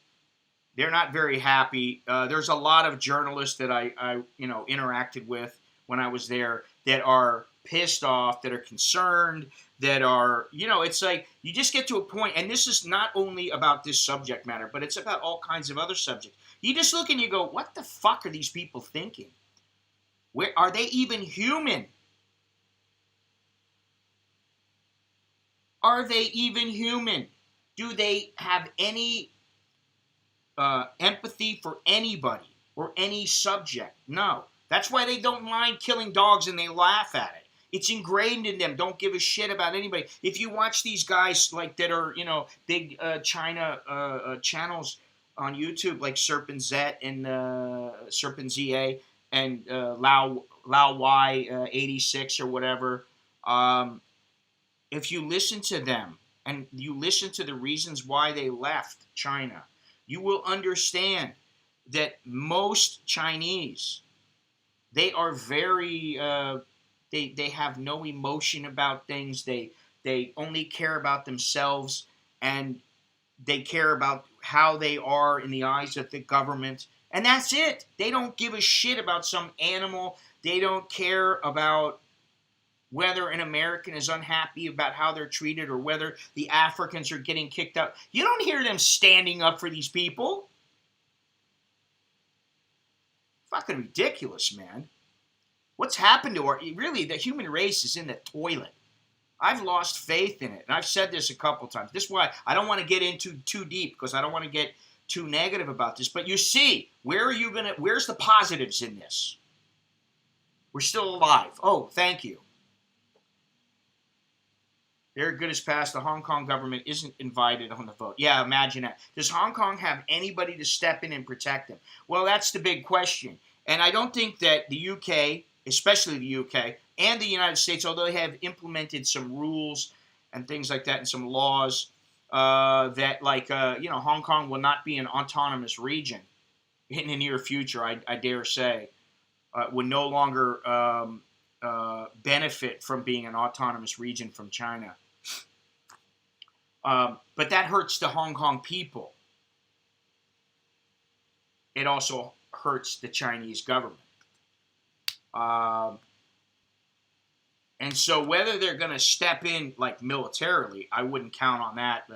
[SPEAKER 1] They're not very happy. There's a lot of journalists that I interacted with when I was there that are pissed off, that are concerned, that are, it's like you just get to a point, and this is not only about this subject matter, but it's about all kinds of other subjects. You just look and you go, what the fuck are these people thinking? Where are they even human? Are they even human? Do they have any empathy for anybody or any subject? No. That's why they don't mind killing dogs and they laugh at it. It's ingrained in them. Don't give a shit about anybody. If you watch these guys that are, big China channels on YouTube, like Serpent Z and Serpent ZA and Lao Y 86 or whatever, if you listen to them and you listen to the reasons why they left China, you will understand that most Chinese, they are very, they have no emotion about things. They They only care about themselves, and they care about how they are in the eyes of the government. And that's it. They don't give a shit about some animal. They don't care about whether an American is unhappy about how they're treated or whether the Africans are getting kicked out. You don't hear them standing up for these people. Fucking ridiculous, man. What's happened to our... Really, the human race is in the toilet. I've lost faith in it. And I've said this a couple times. This is why I don't want to get into too deep, because I don't want to get too negative about this. But you see, where's the positives in this? We're still alive. Oh, thank you. Very good as passed. The Hong Kong government isn't invited on the vote. Yeah, imagine that. Does Hong Kong have anybody to step in and protect them? Well, that's the big question. And I don't think that the UK, especially the UK, and the United States, although they have implemented some rules and things like that and some laws that, like, Hong Kong will not be an autonomous region in the near future, I dare say, would no longer benefit from being an autonomous region from China. But that hurts the Hong Kong people. It also hurts the Chinese government. And so whether they're going to step in, like, militarily, I wouldn't count on that.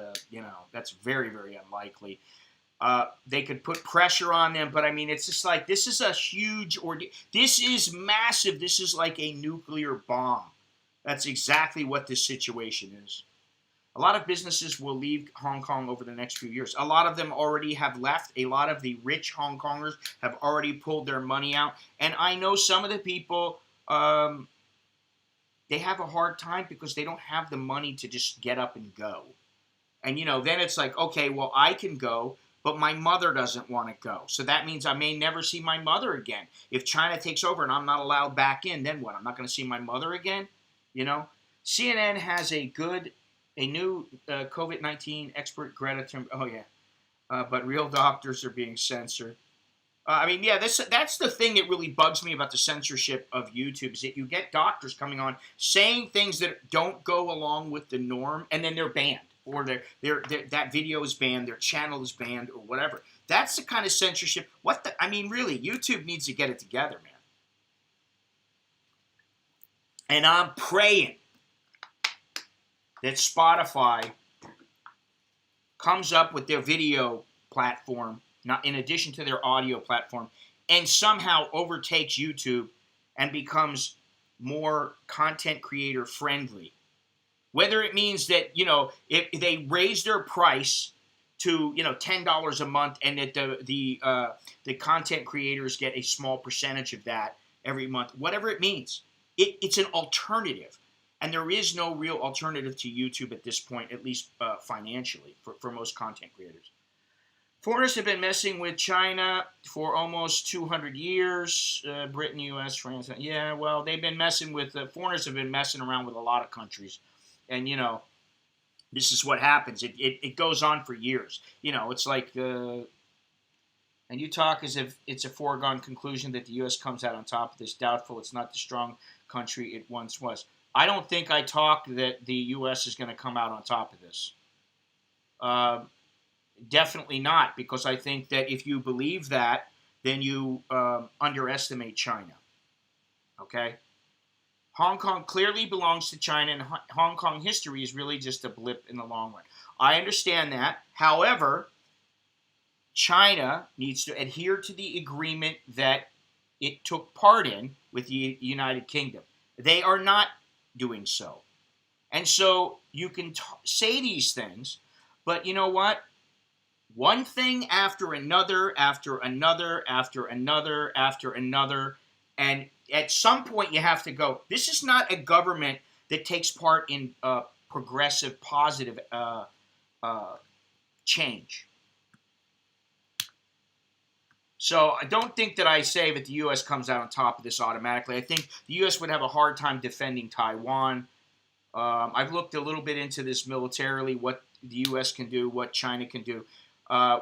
[SPEAKER 1] That's very, very unlikely. They could put pressure on them, but I mean, it's just like, this is a huge ordeal. This is massive. This is like a nuclear bomb. That's exactly what this situation is. A lot of businesses will leave Hong Kong over the next few years. A lot of them already have left. A lot of the rich Hong Kongers have already pulled their money out. And I know some of the people, they have a hard time because they don't have the money to just get up and go. And, then it's like, okay, well, I can go, but my mother doesn't want to go. So that means I may never see my mother again. If China takes over and I'm not allowed back in, then what? I'm not going to see my mother again? CNN has a new COVID-19 expert, Greta Thunberg. But real doctors are being censored. That's the thing that really bugs me about the censorship of YouTube, is that you get doctors coming on saying things that don't go along with the norm, and then they're banned, or that video is banned, their channel is banned, or whatever. That's the kind of censorship. Really, YouTube needs to get it together, man. And I'm praying that Spotify comes up with their video platform, not in addition to their audio platform, and somehow overtakes YouTube and becomes more content creator friendly. Whether it means that, if they raise their price to, $10 a month, and that the content creators get a small percentage of that every month, whatever it means, it's an alternative. And there is no real alternative to YouTube at this point, at least financially, for most content creators. Foreigners have been messing with China for almost 200 years. Britain, U.S., France. Yeah, well, they've been messing with... foreigners have been messing around with a lot of countries. And, this is what happens. It goes on for years. It's like... and you talk as if it's a foregone conclusion that the U.S. comes out on top of this. Doubtful. It's not the strong country it once was. I don't think I talk that the U.S. is going to come out on top of this. Definitely not, because I think that if you believe that, then you underestimate China. Okay? Hong Kong clearly belongs to China, and Hong Kong history is really just a blip in the long run. I understand that. However, China needs to adhere to the agreement that it took part in with the United Kingdom. They are not doing so. And so you can say these things, but you know what? One thing after another, after another, after another, after another, and at some point you have to go, this is not a government that takes part in progressive, positive change. So I don't think that I say that the U.S. comes out on top of this automatically. I think the U.S. would have a hard time defending Taiwan. I've looked a little bit into this militarily, what the U.S. can do, what China can do.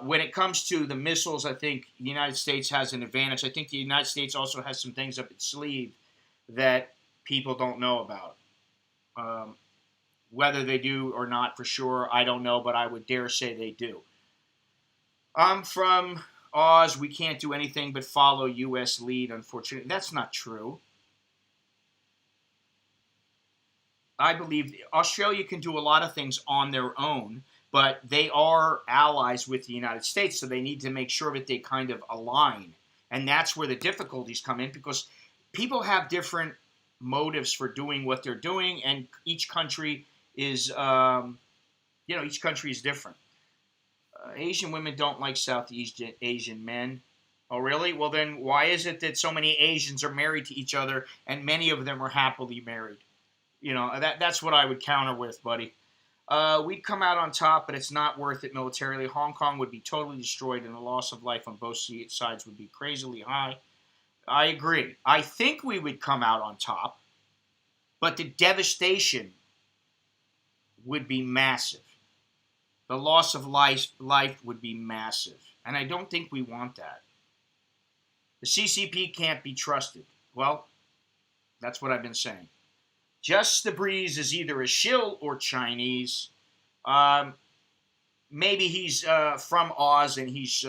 [SPEAKER 1] When it comes to the missiles, I think the United States has an advantage. I think the United States also has some things up its sleeve that people don't know about. Whether they do or not for sure, I don't know, but I would dare say they do. I'm from Oz. We can't do anything but follow U.S. lead, unfortunately. That's not true. I believe Australia can do a lot of things on their own, but they are allies with the United States, so they need to make sure that they kind of align. And that's where the difficulties come in because people have different motives for doing what they're doing, and each country is, each country is different. Asian women don't like Southeast Asian men. Oh, really? Well, then why is it that so many Asians are married to each other and many of them are happily married? That's what I would counter with, buddy. We'd come out on top, but it's not worth it militarily. Hong Kong would be totally destroyed, and the loss of life on both sides would be crazily high. I agree. I think we would come out on top, but the devastation would be massive. The loss of life would be massive, and I don't think we want that. The CCP can't be trusted. Well, that's what I've been saying. Just the Breeze is either a shill or Chinese. Maybe he's from Oz and he's,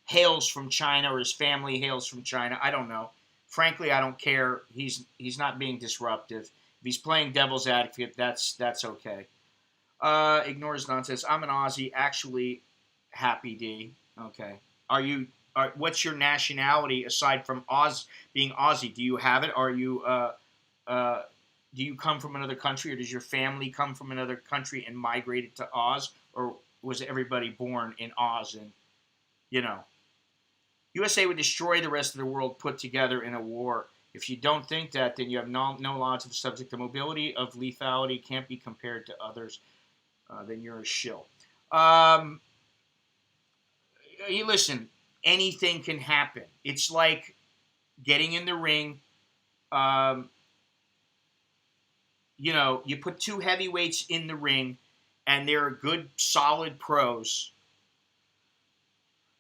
[SPEAKER 1] hails from China, or his family hails from China. I don't know. Frankly, I don't care. He's not being disruptive. If he's playing devil's advocate, that's okay. Ignores nonsense. I'm an Aussie. Actually, Happy D. Okay. What's your nationality aside from being Aussie? Do you have it? Are you do you come from another country, or does your family come from another country and migrated to Oz, or was everybody born in Oz? And USA would destroy the rest of the world put together in a war. If you don't think that, then you have no knowledge of the subject. The mobility of lethality can't be compared to others. Then you're a shill. You listen. Anything can happen. It's like getting in the ring. You put two heavyweights in the ring, and they're good, solid pros.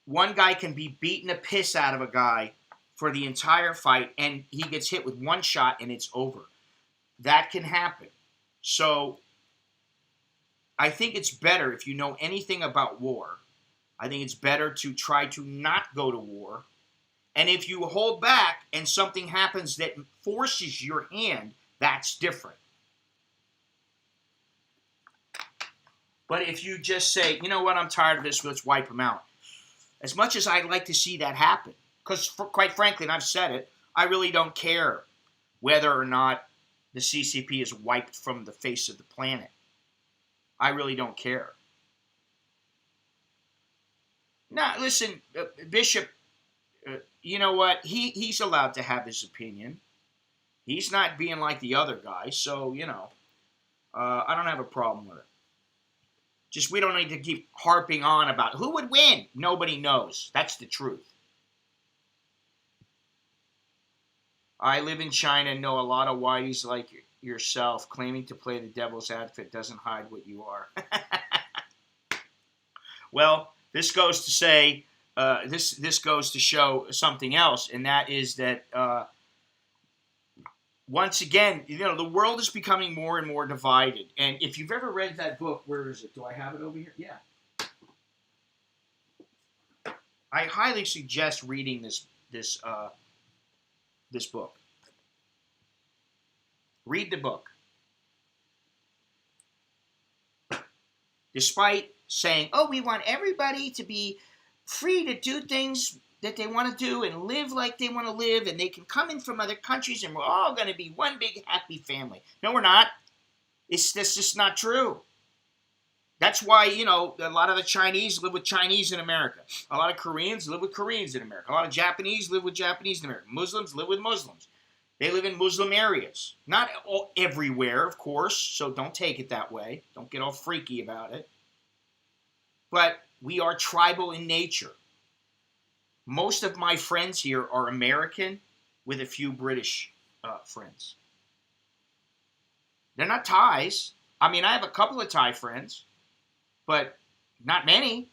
[SPEAKER 1] One guy can be beating the piss out of a guy for the entire fight, and he gets hit with one shot, and it's over. That can happen. So I think it's better, if you know anything about war, I think it's better to try to not go to war. And if you hold back and something happens that forces your hand, that's different. But if you just say, you know what, I'm tired of this, let's wipe them out. As much as I'd like to see that happen, because quite frankly, and I've said it, I really don't care whether or not the CCP is wiped from the face of the planet. I really don't care. Now, listen, Bishop, you know what? He's allowed to have his opinion. He's not being like the other guy, so, I don't have a problem with it. Just we don't need to keep harping on about who would win. Nobody knows. That's the truth. I live in China and know a lot of whiteys like yourself. Claiming to play the devil's advocate doesn't hide what you are. Well, this goes to say, this goes to show something else, and that is that once again, the world is becoming more and more divided. And if you've ever read that book, where is it? Do I have it over here? Yeah. I highly suggest reading this book. Read the book. Despite saying, oh, we want everybody to be free to do things that they want to do and live like they want to live, and they can come in from other countries and we're all going to be one big happy family. No, we're not. That's just not true. That's why, a lot of the Chinese live with Chinese in America. A lot of Koreans live with Koreans in America. A lot of Japanese live with Japanese in America. Muslims live with Muslims. They live in Muslim areas. Not everywhere, of course, so don't take it that way. Don't get all freaky about it. But we are tribal in nature. Most of my friends here are American with a few British friends. They're not Thais. I mean, I have a couple of Thai friends, but not many.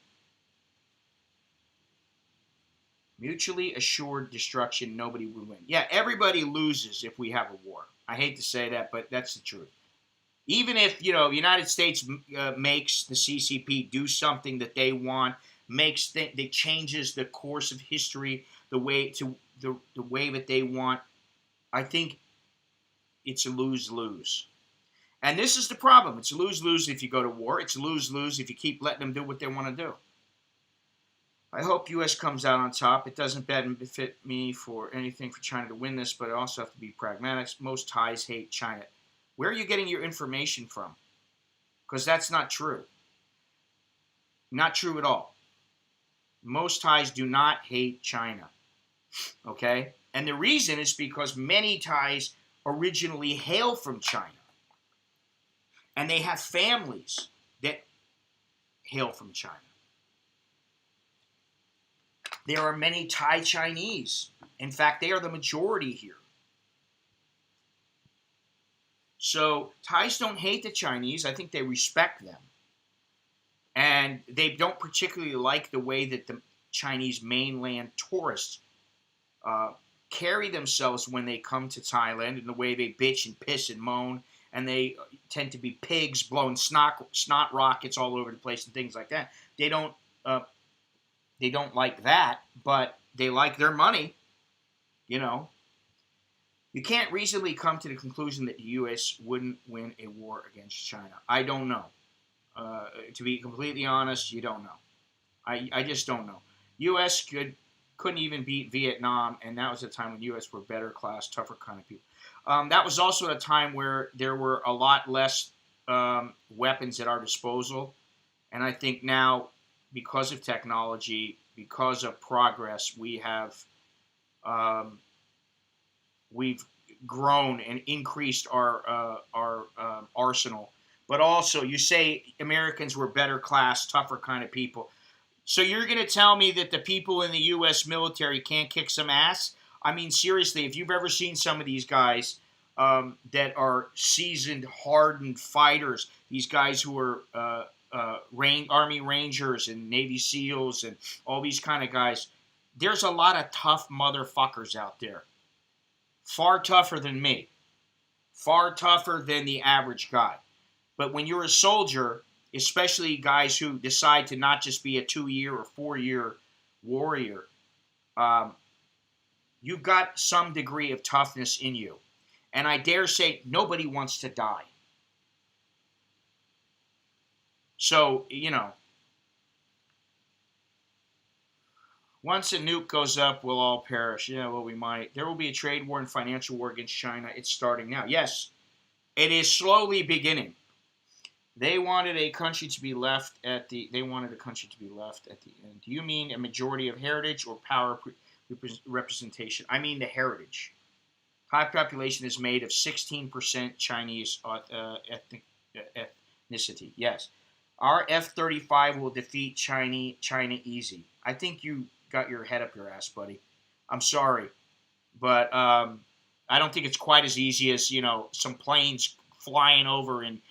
[SPEAKER 1] Mutually assured destruction, nobody will win. Yeah, everybody loses if we have a war. I hate to say that, but that's the truth. Even if, the United States makes the CCP do something that they want, that changes the course of history the way that they want, I think it's a lose-lose. And this is the problem. It's a lose-lose if you go to war. It's a lose-lose if you keep letting them do what they want to do. I hope U.S. comes out on top. It doesn't benefit me for anything for China to win this, but I also have to be pragmatic. Most Thais hate China. Where are you getting your information from? Because that's not true. Not true at all. Most Thais do not hate China. Okay? And the reason is because many Thais originally hail from China. And they have families that hail from China. There are many Thai Chinese. In fact, they are the majority here. So Thais don't hate the Chinese. I think they respect them. And they don't particularly like the way that the Chinese mainland tourists carry themselves when they come to Thailand, and the way they bitch and piss and moan. And they tend to be pigs blowing snot rockets all over the place and things like that. They don't like that, but they like their money, You can't reasonably come to the conclusion that the U.S. wouldn't win a war against China. I don't know. To be completely honest, you don't know. I just don't know. U.S. couldn't even beat Vietnam, and that was a time when U.S. were better class, tougher kind of people. That was also a time where there were a lot less weapons at our disposal, and I think now, because of technology, because of progress, we've grown and increased our arsenal. But also, you say Americans were better class, tougher kind of people. So you're going to tell me that the people in the U.S. military can't kick some ass? I mean, seriously, if you've ever seen some of these guys that are seasoned, hardened fighters, these guys who are Army Rangers and Navy SEALs and all these kind of guys, there's a lot of tough motherfuckers out there. Far tougher than me. Far tougher than the average guy. But when you're a soldier, especially guys who decide to not just be a 2-year or 4-year warrior, you've got some degree of toughness in you. And I dare say nobody wants to die. So, once a nuke goes up, we'll all perish. Yeah, well, we might. There will be a trade war and financial war against China. It's starting now. Yes, it is slowly beginning. They wanted a country to be left at the end. Do you mean a majority of heritage or power representation? I mean the heritage. Thai population is made of 16% Chinese ethnicity. Yes. Our F-35 will defeat China easy. I think you got your head up your ass, buddy. I'm sorry. But I don't think it's quite as easy as, some planes flying over and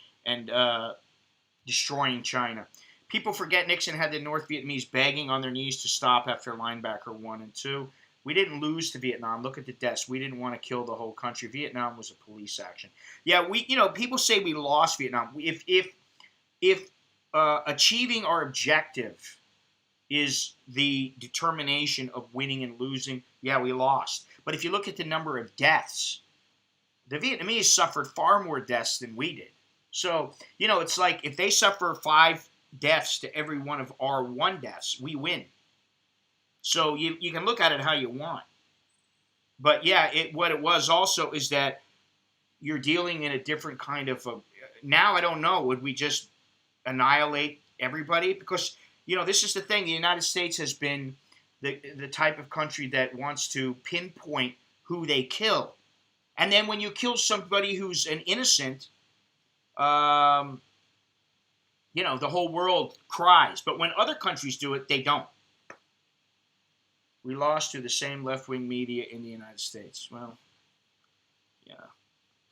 [SPEAKER 1] destroying China. People forget Nixon had the North Vietnamese begging on their knees to stop after linebacker 1 and 2. We didn't lose to Vietnam. Look at the deaths. We didn't want to kill the whole country. Vietnam was a police action. Yeah, people say we lost Vietnam. If achieving our objective is the determination of winning and losing, yeah, we lost. But if you look at the number of deaths, the Vietnamese suffered far more deaths than we did. So, it's like if they suffer 5 deaths to every one of our 1 deaths, we win. So you can look at it how you want. But yeah, what it was also is that you're dealing in a different kind of now I don't know, would we just annihilate everybody? Because, this is the thing. The United States has been the type of country that wants to pinpoint who they kill. And then when you kill somebody who's an innocent, the whole world cries. But when other countries do it, they don't. We lost to the same left-wing media in the United States. Well, yeah.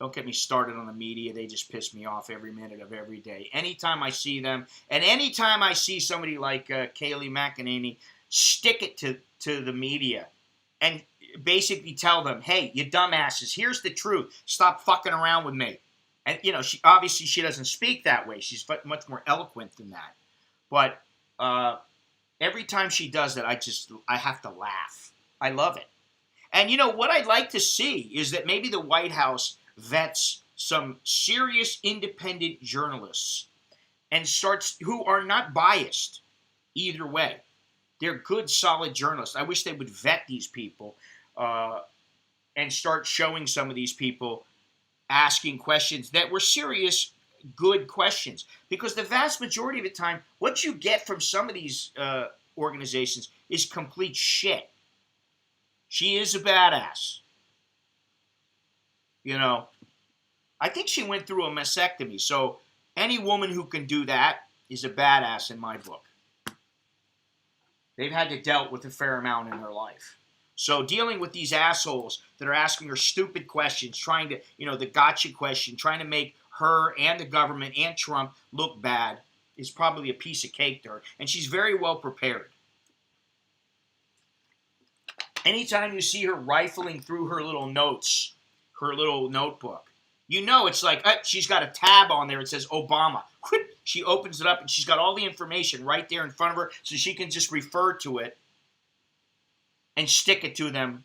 [SPEAKER 1] Don't get me started on the media. They just piss me off every minute of every day. Anytime I see them, and anytime I see somebody like Kayleigh McEnany, stick it to the media and basically tell them, hey, you dumbasses, here's the truth. Stop fucking around with me. And, she obviously she doesn't speak that way. She's much more eloquent than that. But every time she does that, I have to laugh. I love it. And what I'd like to see is that maybe the White House vets some serious independent journalists and starts who are not biased either way. They're good, solid journalists. I wish they would vet these people and start showing some of these people asking questions that were serious, good questions. Because the vast majority of the time, what you get from some of these organizations is complete shit. She is a badass. I think she went through a mastectomy. So any woman who can do that is a badass in my book. They've had to dealt with a fair amount in their life. So dealing with these assholes that are asking her stupid questions, trying to, the gotcha question, trying to make her and the government and Trump look bad is probably a piece of cake to her. And she's very well prepared. Anytime you see her rifling through her little notes, her little notebook, it's like she's got a tab on there. It says Obama. She opens it up and she's got all the information right there in front of her so she can just refer to it and stick it to them,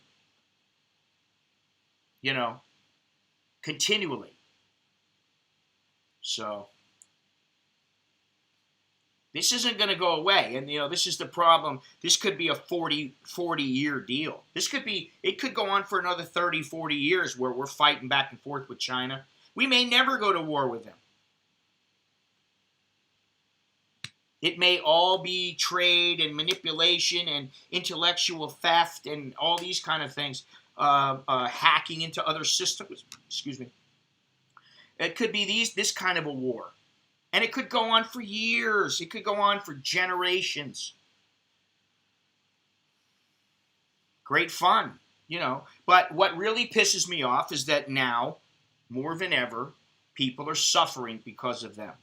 [SPEAKER 1] continually. So this isn't going to go away. And, this is the problem. This could be a 40-year deal. It could go on for another 30, 40 years where we're fighting back and forth with China. We may never go to war with them. It may all be trade and manipulation and intellectual theft and all these kind of things, hacking into other systems. Excuse me. It could be this kind of a war. And it could go on for years. It could go on for generations. Great fun, But what really pisses me off is that now, more than ever, people are suffering because of them.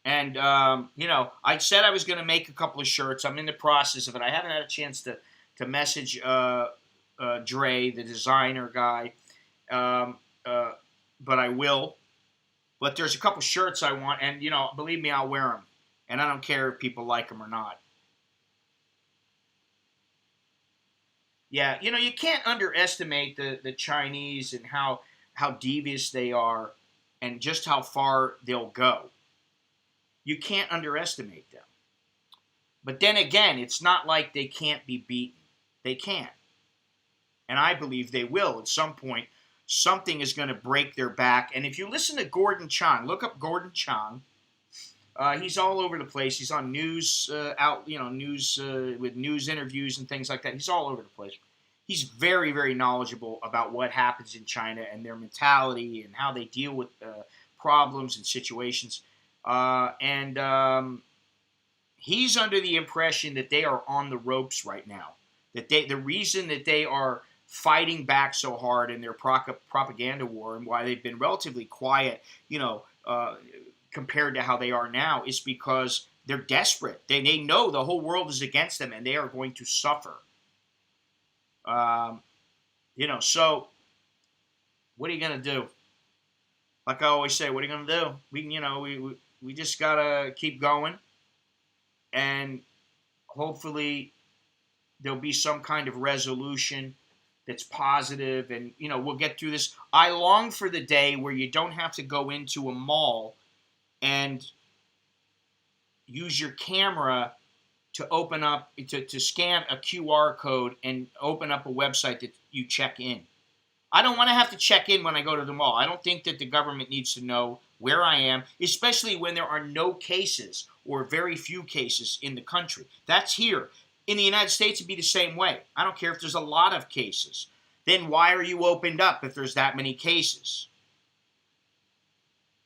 [SPEAKER 1] And, I said I was going to make a couple of shirts. I'm in the process of it. I haven't had a chance to message Dre, the designer guy, but I will. But there's a couple shirts I want, and, believe me, I'll wear them. And I don't care if people like them or not. Yeah, you can't underestimate the Chinese and how devious they are and just how far they'll go. You can't underestimate them. But then again, it's not like they can't be beaten. They can. And I believe they will at some point. Something is going to break their back. And if you listen to Gordon Chang, look up Gordon Chang. He's all over the place. He's on news news with news interviews and things like that. He's all over the place. He's very, very knowledgeable about what happens in China and their mentality and how they deal with problems and situations. He's under the impression that they are on the ropes right now. That the reason that they are fighting back so hard in their propaganda war and why they've been relatively quiet, compared to how they are now, is because they're desperate. They know the whole world is against them and they are going to suffer. So what are you going to do? Like I always say, what are you going to do? We just got to keep going, and hopefully there'll be some kind of resolution that's positive, and, we'll get through this. I long for the day where you don't have to go into a mall and use your camera to open up, to scan a QR code and open up a website that you check in. I don't want to have to check in when I go to the mall. I don't think that the government needs to know where I am, especially when there are no cases or very few cases in the country. That's here. In the United States, it'd be the same way. I don't care if there's a lot of cases. Then why are you opened up if there's that many cases?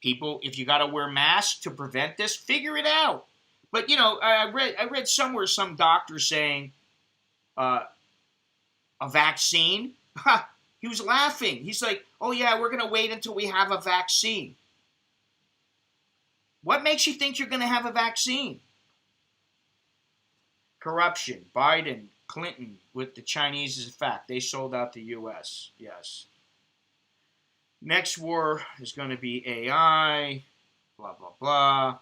[SPEAKER 1] People, if you got to wear masks to prevent this, figure it out. But, I read somewhere some doctor saying a vaccine. He was laughing. He's like, oh, yeah, we're going to wait until we have a vaccine. What makes you think you're going to have a vaccine? Corruption. Biden, Clinton with the Chinese is a fact. They sold out the U.S. Yes. Next war is going to be AI, blah, blah, blah.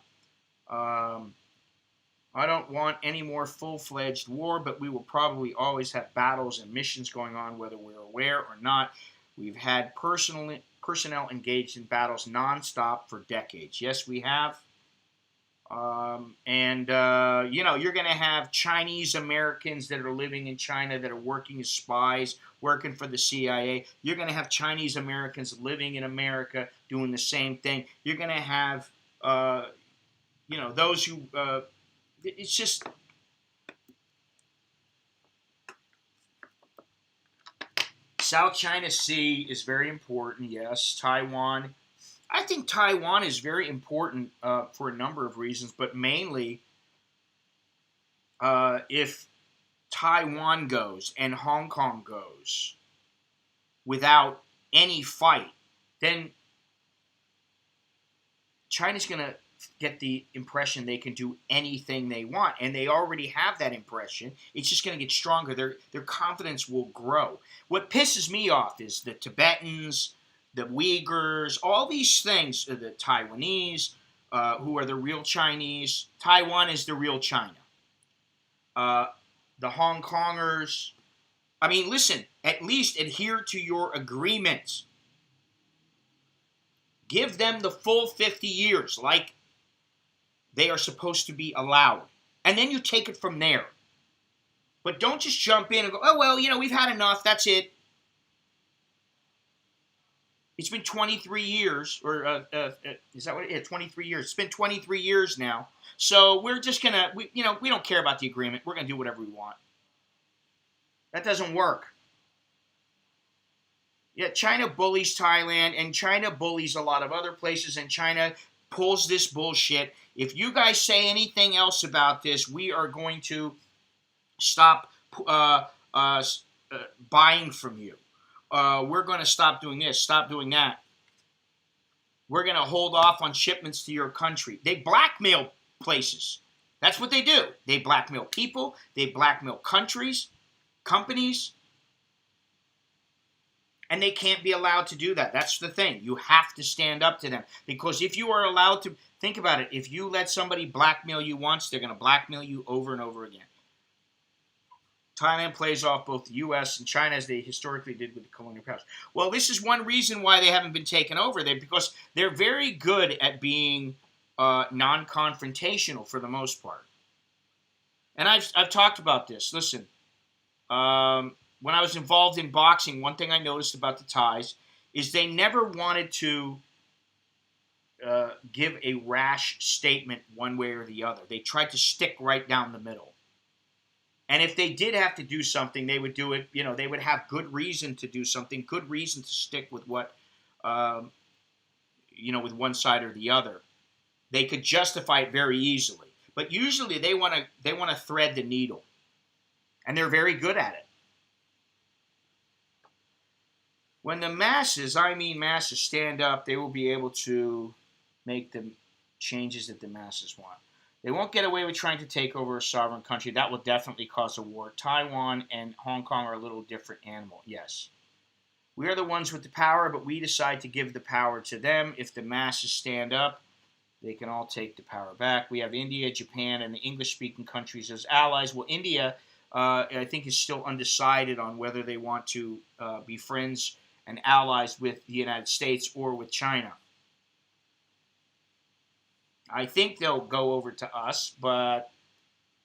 [SPEAKER 1] I don't want any more full-fledged war, but we will probably always have battles and missions going on, whether we're aware or not. We've had personnel engaged in battles nonstop for decades. Yes, we have. You're going to have Chinese Americans that are living in China that are working as spies, working for the CIA. You're going to have Chinese Americans living in America doing the same thing. You're going to have, those who, it's just, South China Sea is very important, yes. Taiwan. I think Taiwan is very important for a number of reasons, but mainly if Taiwan goes and Hong Kong goes without any fight, then China's going to get the impression they can do anything they want, and they already have that impression. It's just going to get stronger. Their confidence will grow. What pisses me off is the Tibetans, the Uyghurs, all these things, the Taiwanese, who are the real Chinese. Taiwan is the real China. The Hong Kongers. I mean, listen, at least adhere to your agreements. Give them the full 50 years, like they are supposed to be allowed. And then you take it from there. But don't just jump in and go, oh, well, we've had enough. That's it. It's been 23 years, or is that what it is? 23 years. It's been 23 years now. So we're just going to, we don't care about the agreement. We're going to do whatever we want. That doesn't work. Yeah, China bullies Thailand, and China bullies a lot of other places, and China pulls this bullshit. If you guys say anything else about this, we are going to stop buying from you. We're going to stop doing this, stop doing that. We're going to hold off on shipments to your country. They blackmail places. That's what they do. They blackmail people. They blackmail countries, companies. And they can't be allowed to do that. That's the thing. You have to stand up to them. Because if you are allowed to, think about it, if you let somebody blackmail you once, they're going to blackmail you over and over again. Thailand plays off both the U.S. and China as they historically did with the colonial powers. Well, this is one reason why they haven't been taken over there, because they're very good at being non-confrontational for the most part. And I've talked about this. Listen, when I was involved in boxing, one thing I noticed about the Thais is they never wanted to give a rash statement one way or the other. They tried to stick right down the middle. And if they did have to do something, they would do it, they would have good reason to do something, good reason to stick with what, with one side or the other. They could justify it very easily. But usually they want to thread the needle. And they're very good at it. When the masses stand up, they will be able to make the changes that the masses want. They won't get away with trying to take over a sovereign country. That will definitely cause a war. Taiwan and Hong Kong are a little different animal, yes. We are the ones with the power, but we decide to give the power to them. If the masses stand up, they can all take the power back. We have India, Japan, and the English-speaking countries as allies. Well, India, I think, is still undecided on whether they want to be friends and allies with the United States or with China. I think they'll go over to us, but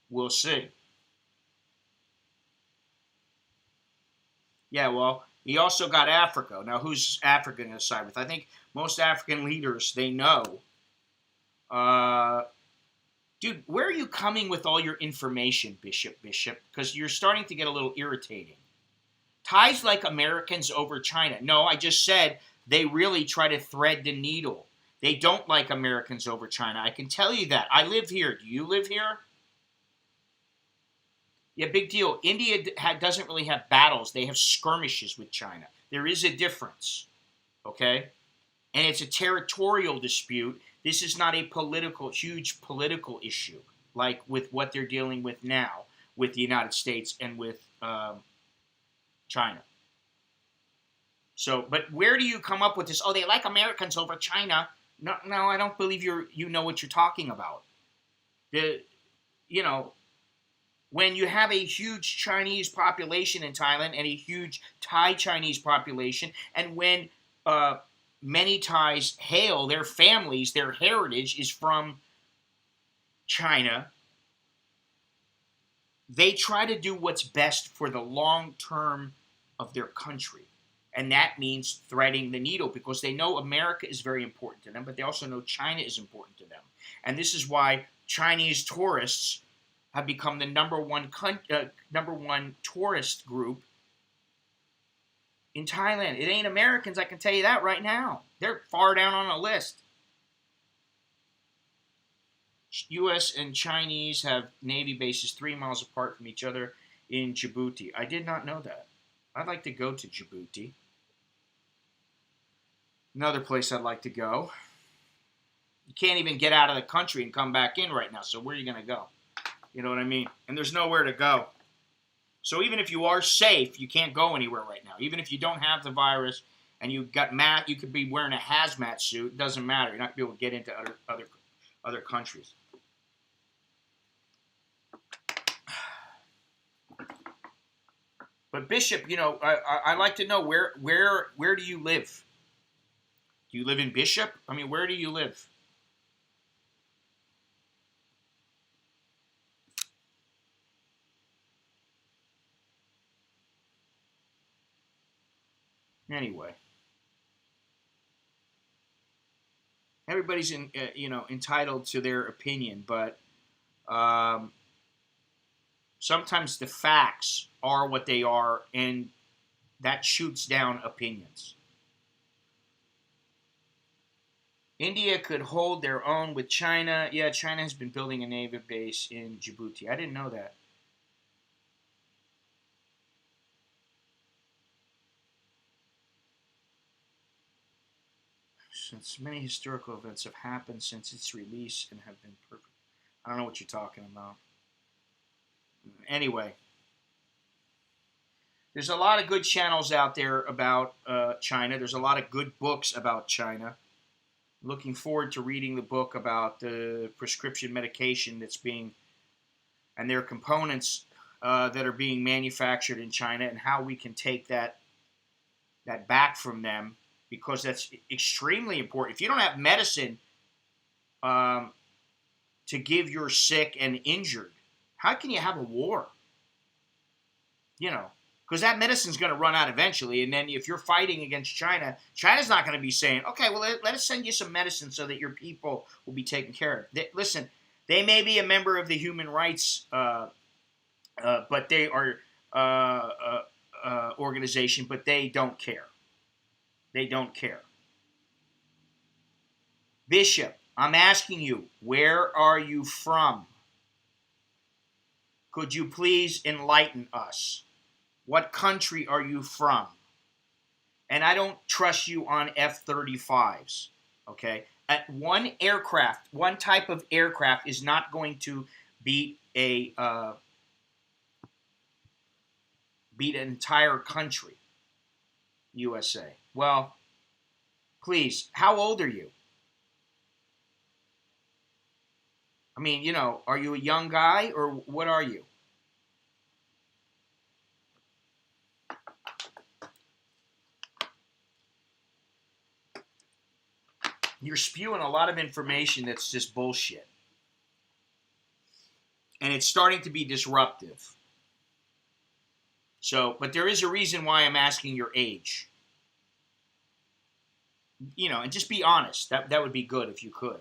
[SPEAKER 1] we'll see. Yeah, well, he also got Africa. Now, who's Africa going to side with? I think most African leaders, they know. Dude, where are you coming with all your information, Bishop? Because you're starting to get a little irritating. Thais like Americans over China. No, I just said they really try to thread the needle. They don't like Americans over China. I can tell you that. I live here. Do you live here? Yeah, big deal. India doesn't really have battles. They have skirmishes with China. There is a difference, okay? And it's a territorial dispute. This is not a huge political issue like with what they're dealing with now with the United States and with China. So, but where do you come up with this? Oh, they like Americans over China. No, no, I don't believe you know what you're talking about. The, you know, when you have a huge Chinese population in Thailand and a huge Thai Chinese population, and when many Thais hail their families, their heritage is from China, they try to do what's best for the long term of their country. And that means threading the needle because they know America is very important to them, but they also know China is important to them. And this is why Chinese tourists have become the number one tourist group in Thailand. It ain't Americans, I can tell you that right now. They're far down on the list. U.S. and Chinese have Navy bases 3 miles apart from each other in Djibouti. I did not know that. I'd like to go to Djibouti. Another place I'd like to go. You can't even get out of the country and come back in right now, so where are you going to go? You know what I mean? And there's nowhere to go. So even if you are safe, you can't go anywhere right now. Even if you don't have the virus and you could be wearing a hazmat suit. It doesn't matter. You're not going to be able to get into other countries. But Bishop, I like to know where do you live? Do you live in Bishop? I mean, where do you live? Anyway, everybody's entitled to their opinion, but sometimes the facts are what they are, and that shoots down opinions. India could hold their own with China. Yeah, China has been building a naval base in Djibouti. I didn't know that. Since many historical events have happened since its release and have been perfect. I don't know what you're talking about. Anyway, there's a lot of good channels out there about China. There's a lot of good books about China. Looking forward to reading the book about the prescription medication and their components that are being manufactured in China, and how we can take that back from them, because that's extremely important. If you don't have medicine to give your sick and injured, how can you have a war? Because that medicine's going to run out eventually, and then if you're fighting against China, China's not going to be saying, okay, well, let us send you some medicine so that your people will be taken care of. Listen, they may be a member of the human rights, but they are organization, but they don't care. They don't care. Bishop, I'm asking you, where are you from? Could you please enlighten us? What country are you from? And I don't trust you on F-35s, okay? One type of aircraft is not going to beat an entire country, USA. Well, please, how old are you? I mean, are you a young guy, or what are you? You're spewing a lot of information that's just bullshit. And it's starting to be disruptive. So, but there is a reason why I'm asking your age. And just be honest. That would be good if you could.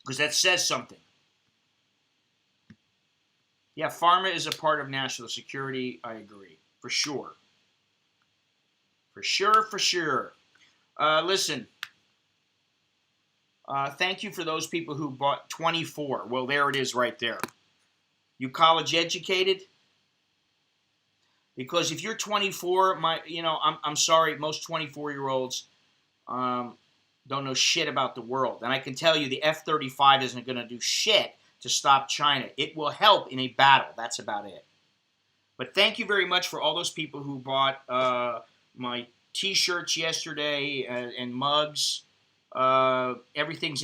[SPEAKER 1] Because that says something. Yeah, pharma is a part of national security. I agree. For sure. For sure. Listen. Thank you for those people who bought 24. Well, there it is right there. You college educated? Because if you're 24, I'm sorry, most 24-year-olds don't know shit about the world. And I can tell you the F-35 isn't going to do shit to stop China. It will help in a battle. That's about it. But thank you very much for all those people who bought my T-shirts yesterday and mugs. Everything's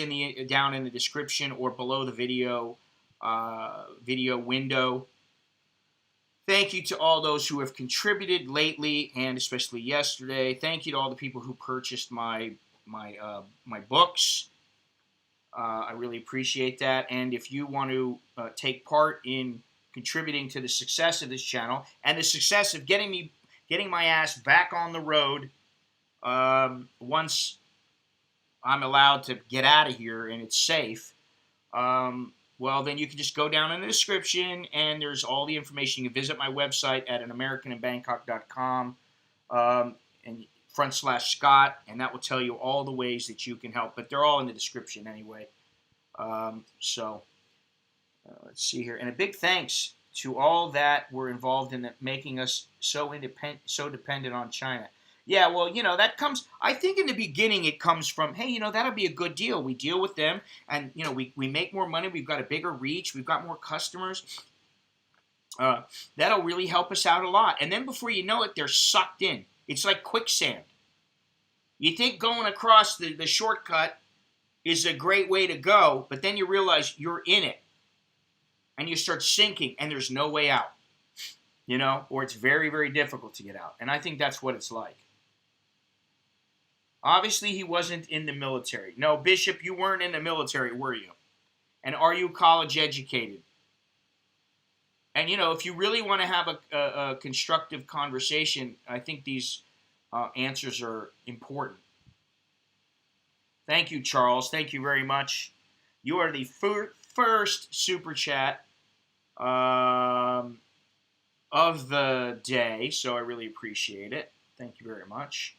[SPEAKER 1] down in the description or below the video window. Thank you to all those who have contributed lately and especially yesterday. Thank you to all the people who purchased my books. I really appreciate that. And if you want to take part in contributing to the success of this channel and the success of getting my ass back on the road once I'm allowed to get out of here and it's safe, well, then you can just go down in the description and there's all the information. You can visit my website at anamericaninbangkok.com and /Scott, and that will tell you all the ways that you can help. But they're all in the description anyway. Let's see here. And a big thanks to all that were involved in making us so dependent on China. Yeah, well, that comes, I think in the beginning it comes from, hey, that'll be a good deal. We deal with them and, we make more money. We've got a bigger reach. We've got more customers. That'll really help us out a lot. And then before you know it, they're sucked in. It's like quicksand. You think going across the shortcut is a great way to go, but then you realize you're in it. And you start sinking, and there's no way out. Or it's very, very difficult to get out. And I think that's what it's like. Obviously, he wasn't in the military. No, Bishop, you weren't in the military, were you? And are you college educated? And, if you really want to have a constructive conversation, I think these answers are important. Thank you, Charles. Thank you very much. You are the first super chat of the day, so I really appreciate it. Thank you very much.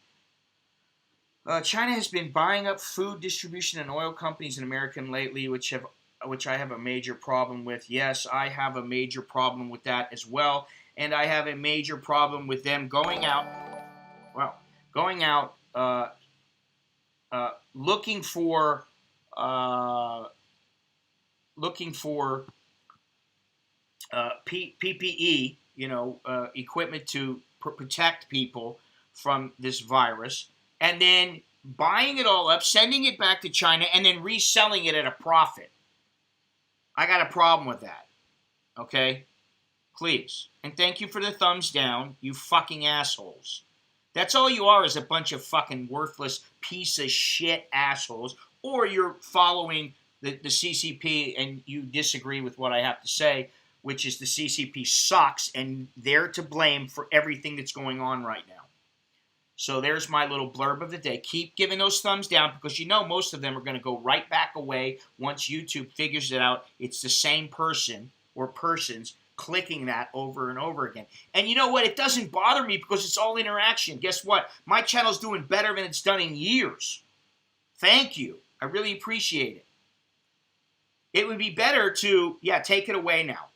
[SPEAKER 1] China has been buying up food distribution and oil companies in America lately, which I have a major problem with. Yes, I have a major problem with that as well, and I have a major problem with them going out looking for PPE, equipment to protect people from this virus, and then buying it all up, sending it back to China, and then reselling it at a profit. I got a problem with that. Okay? Please. And thank you for the thumbs down, you fucking assholes. That's all you are, is a bunch of fucking worthless piece of shit assholes, or you're following the CCP and you disagree with what I have to say, which is the CCP sucks and they're to blame for everything that's going on right now. So there's my little blurb of the day. Keep giving those thumbs down, because most of them are going to go right back away once YouTube figures it out. It's the same person or persons clicking that over and over again. And you know what? It doesn't bother me because it's all interaction. Guess what? My channel's doing better than it's done in years. Thank you. I really appreciate it. It would be better to, take it away now.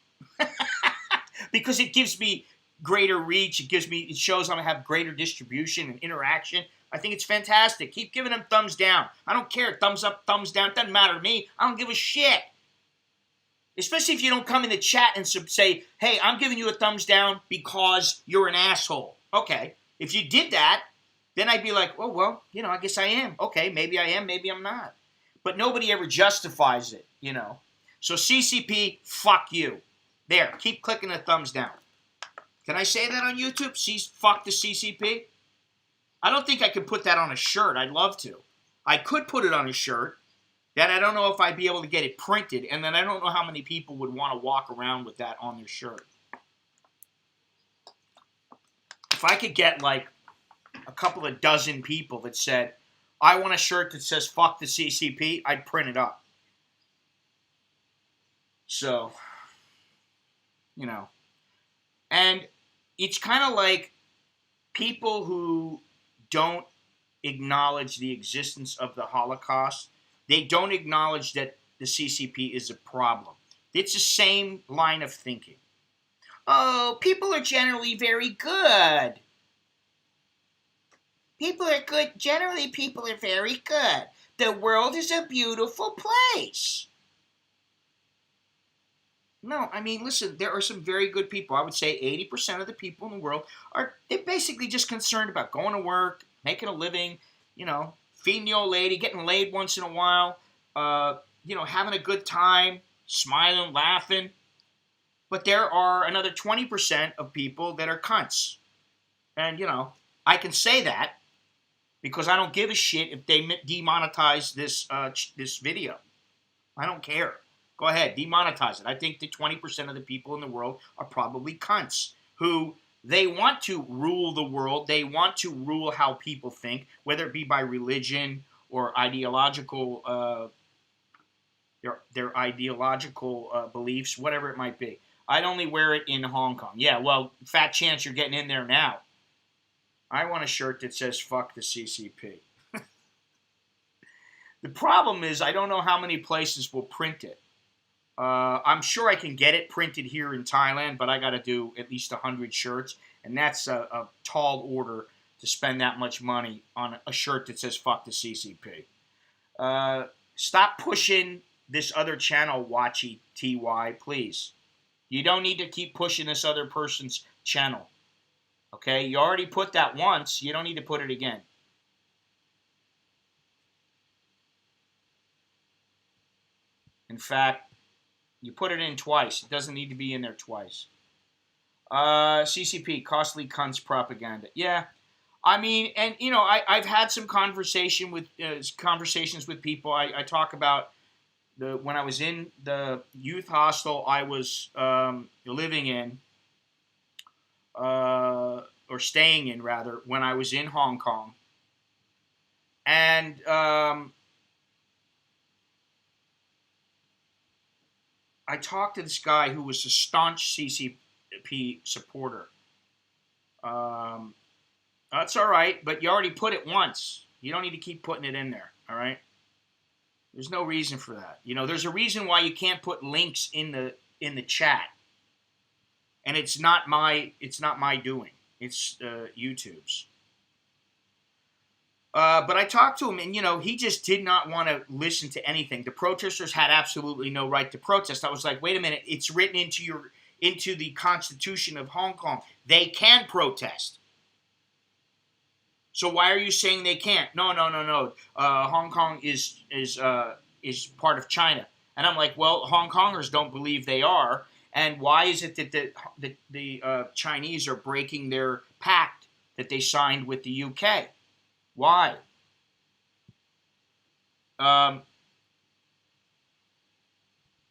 [SPEAKER 1] Because it gives me greater reach. It shows I'm going to have greater distribution and interaction. I think it's fantastic. Keep giving them thumbs down. I don't care. Thumbs up, thumbs down. It doesn't matter to me. I don't give a shit. Especially if you don't come in the chat and say, hey, I'm giving you a thumbs down because you're an asshole. Okay. If you did that, then I'd be like, oh, well, I guess I am. Okay, maybe I am, maybe I'm not. But nobody ever justifies it, So CCP, fuck you. There, keep clicking the thumbs down. Can I say that on YouTube? Fuck the CCP? I don't think I could put that on a shirt. I'd love to. I could put it on a shirt. Then I don't know if I'd be able to get it printed, and then I don't know how many people would want to walk around with that on their shirt. If I could get like a couple of dozen people that said, I want a shirt that says fuck the CCP, I'd print it up. So, and it's kind of like people who don't acknowledge the existence of the Holocaust. They don't acknowledge that the CCP is a problem. It's the same line of thinking. Oh, people are generally very good. People are good. Generally, people are very good. The world is a beautiful place. No, I mean, listen, there are some very good people. I would say 80% of the people in the world they're basically just concerned about going to work, making a living, feeding the old lady, getting laid once in a while, having a good time, smiling, laughing. But there are another 20% of people that are cunts. And, I can say that because I don't give a shit if they demonetize this video. I don't care. Go ahead, demonetize it. I think the 20% of the people in the world are probably cunts who they want to rule the world. They want to rule how people think, whether it be by religion or ideological, their ideological beliefs, whatever it might be. I'd only wear it in Hong Kong. Yeah, well, fat chance you're getting in there now. I want a shirt that says "fuck the CCP." The problem is I don't know how many places will print it. I'm sure I can get it printed here in Thailand, but I got to do at least 100 shirts, and that's a tall order to spend that much money on a shirt that says "fuck the CCP." Stop pushing this other channel, Watchy TY, please. You don't need to keep pushing this other person's channel. Okay, you already put that once. You don't need to put it again. In fact, you put it in twice. It doesn't need to be in there twice. CCP, costly cunts propaganda. Yeah, I mean, and I've had some conversations with people. I talk about when I was in the youth hostel I was living in, or staying in rather, when I was in Hong Kong, and I talked to this guy who was a staunch CCP supporter. That's all right, but you already put it once. You don't need to keep putting it in there, all right? There's no reason for that. There's a reason why you can't put links in the chat. And it's not my doing. It's YouTube's. But I talked to him, and he just did not want to listen to anything. The protesters had absolutely no right to protest. I was like, wait a minute, it's written into the Constitution of Hong Kong. They can protest. So why are you saying they can't? No. Hong Kong is part of China, and I'm like, well, Hong Kongers don't believe they are, and why is it that the Chinese are breaking their pact that they signed with the UK? Why? And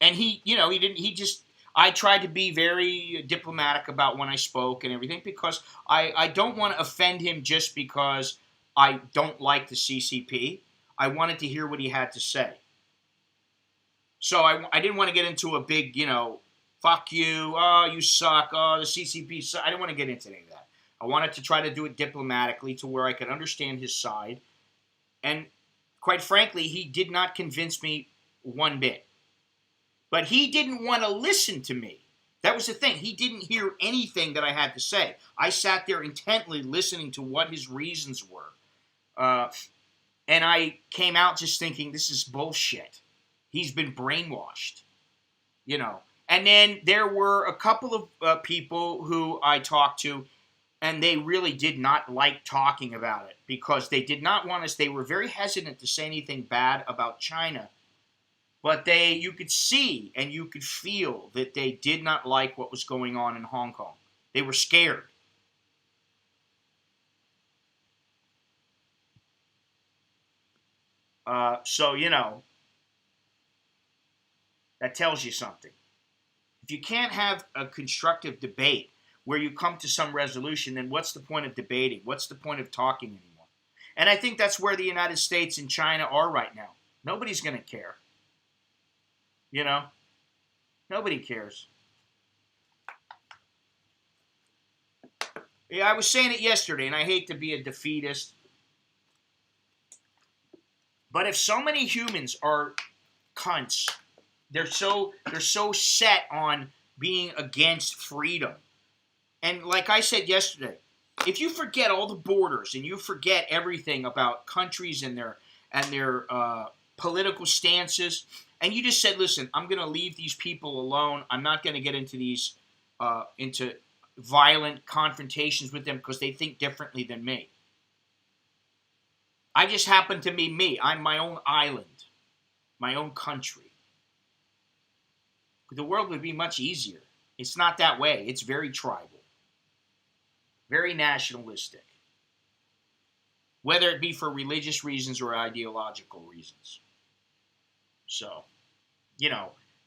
[SPEAKER 1] he didn't. He just. I tried to be very diplomatic about when I spoke and everything because I don't want to offend him just because I don't like the CCP. I wanted to hear what he had to say. So I didn't want to get into a big, fuck you, oh, you suck, oh, the CCP suck. I didn't want to get into any of that. I wanted to try to do it diplomatically to where I could understand his side. And quite frankly, he did not convince me one bit. But he didn't want to listen to me. That was the thing. He didn't hear anything that I had to say. I sat there intently listening to what his reasons were. And I came out just thinking, this is bullshit. He's been brainwashed. And then there were a couple of people who I talked to, and they really did not like talking about it because they did not want us. They were very hesitant to say anything bad about China. But you could see and you could feel that they did not like what was going on in Hong Kong. They were scared. So, that tells you something. If you can't have a constructive debate where you come to some resolution, then what's the point of debating? What's the point of talking anymore? And I think that's where the United States and China are right now. Nobody's going to care. Nobody cares. Yeah, I was saying it yesterday, and I hate to be a defeatist. But if so many humans are cunts, they're so set on being against freedom. And like I said yesterday, if you forget all the borders and you forget everything about countries and their political stances, and you just said, listen, I'm going to leave these people alone. I'm not going to get into these, into violent confrontations with them because they think differently than me. I just happen to be me. I'm my own island, my own country. The world would be much easier. It's not that way. It's very tribal, very nationalistic, whether it be for religious reasons or ideological reasons. So,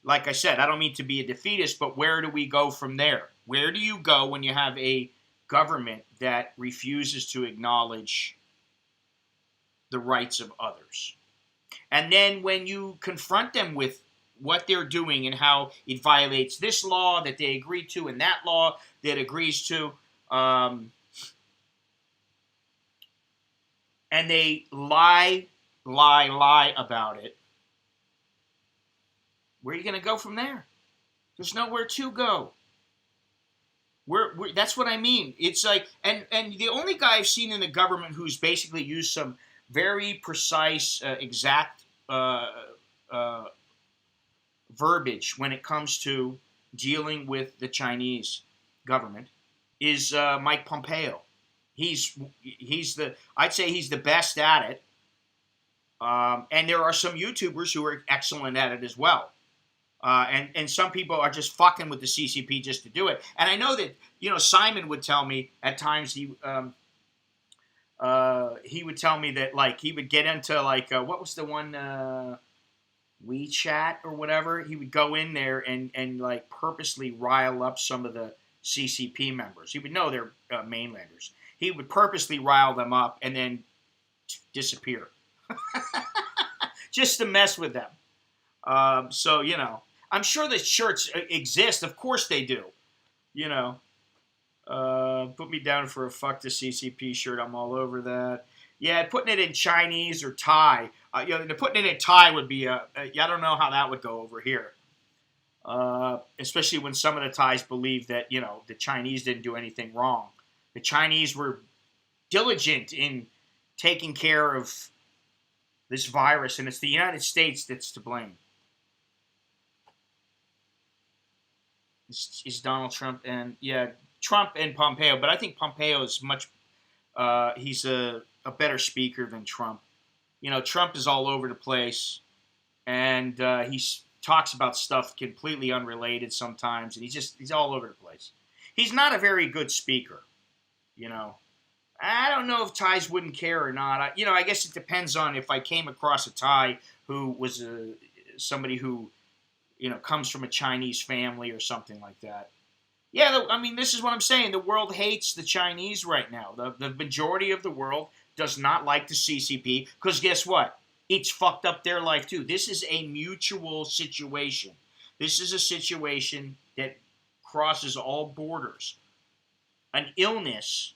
[SPEAKER 1] like I said, I don't mean to be a defeatist, but where do we go from there? Where do you go when you have a government that refuses to acknowledge the rights of others? And then when you confront them with what they're doing and how it violates this law that they agree to and that law that agrees to, and they lie about it, where are you going to go from there? There's nowhere to go. That's what I mean. It's like, and the only guy I've seen in the government who's basically used some very precise, exact verbiage when it comes to dealing with the Chinese government is Mike Pompeo. I'd say he's the best at it. And there are some YouTubers who are excellent at it as well. And some people are just fucking with the CCP just to do it. And I know that, Simon would tell me at times he would tell me that, like, he would get into, like, what was the one, WeChat or whatever? He would go in there and like, purposely rile up some of the CCP members. He would know they're mainlanders. He would purposely rile them up and then disappear. Just to mess with them. So, I'm sure the shirts exist. Of course they do. Put me down for a fuck the CCP shirt. I'm all over that. Yeah, putting it in Chinese or Thai. Putting it in Thai would be I don't know how that would go over here. Especially when some of the Thais believe that, the Chinese didn't do anything wrong. The Chinese were diligent in taking care of this virus, and it's the United States that's to blame. It's Donald Trump and, Trump and Pompeo, but I think Pompeo is much, he's a better speaker than Trump. Trump is all over the place, and he talks about stuff completely unrelated sometimes, and he's all over the place. He's not a very good speaker, I don't know if Thais wouldn't care or not. I guess it depends on if I came across a Thai who was somebody who, comes from a Chinese family or something like that. Yeah, this is what I'm saying. The world hates the Chinese right now. The majority of the world does not like the CCP because guess what? It's fucked up their life too. This is a mutual situation. This is a situation that crosses all borders. An illness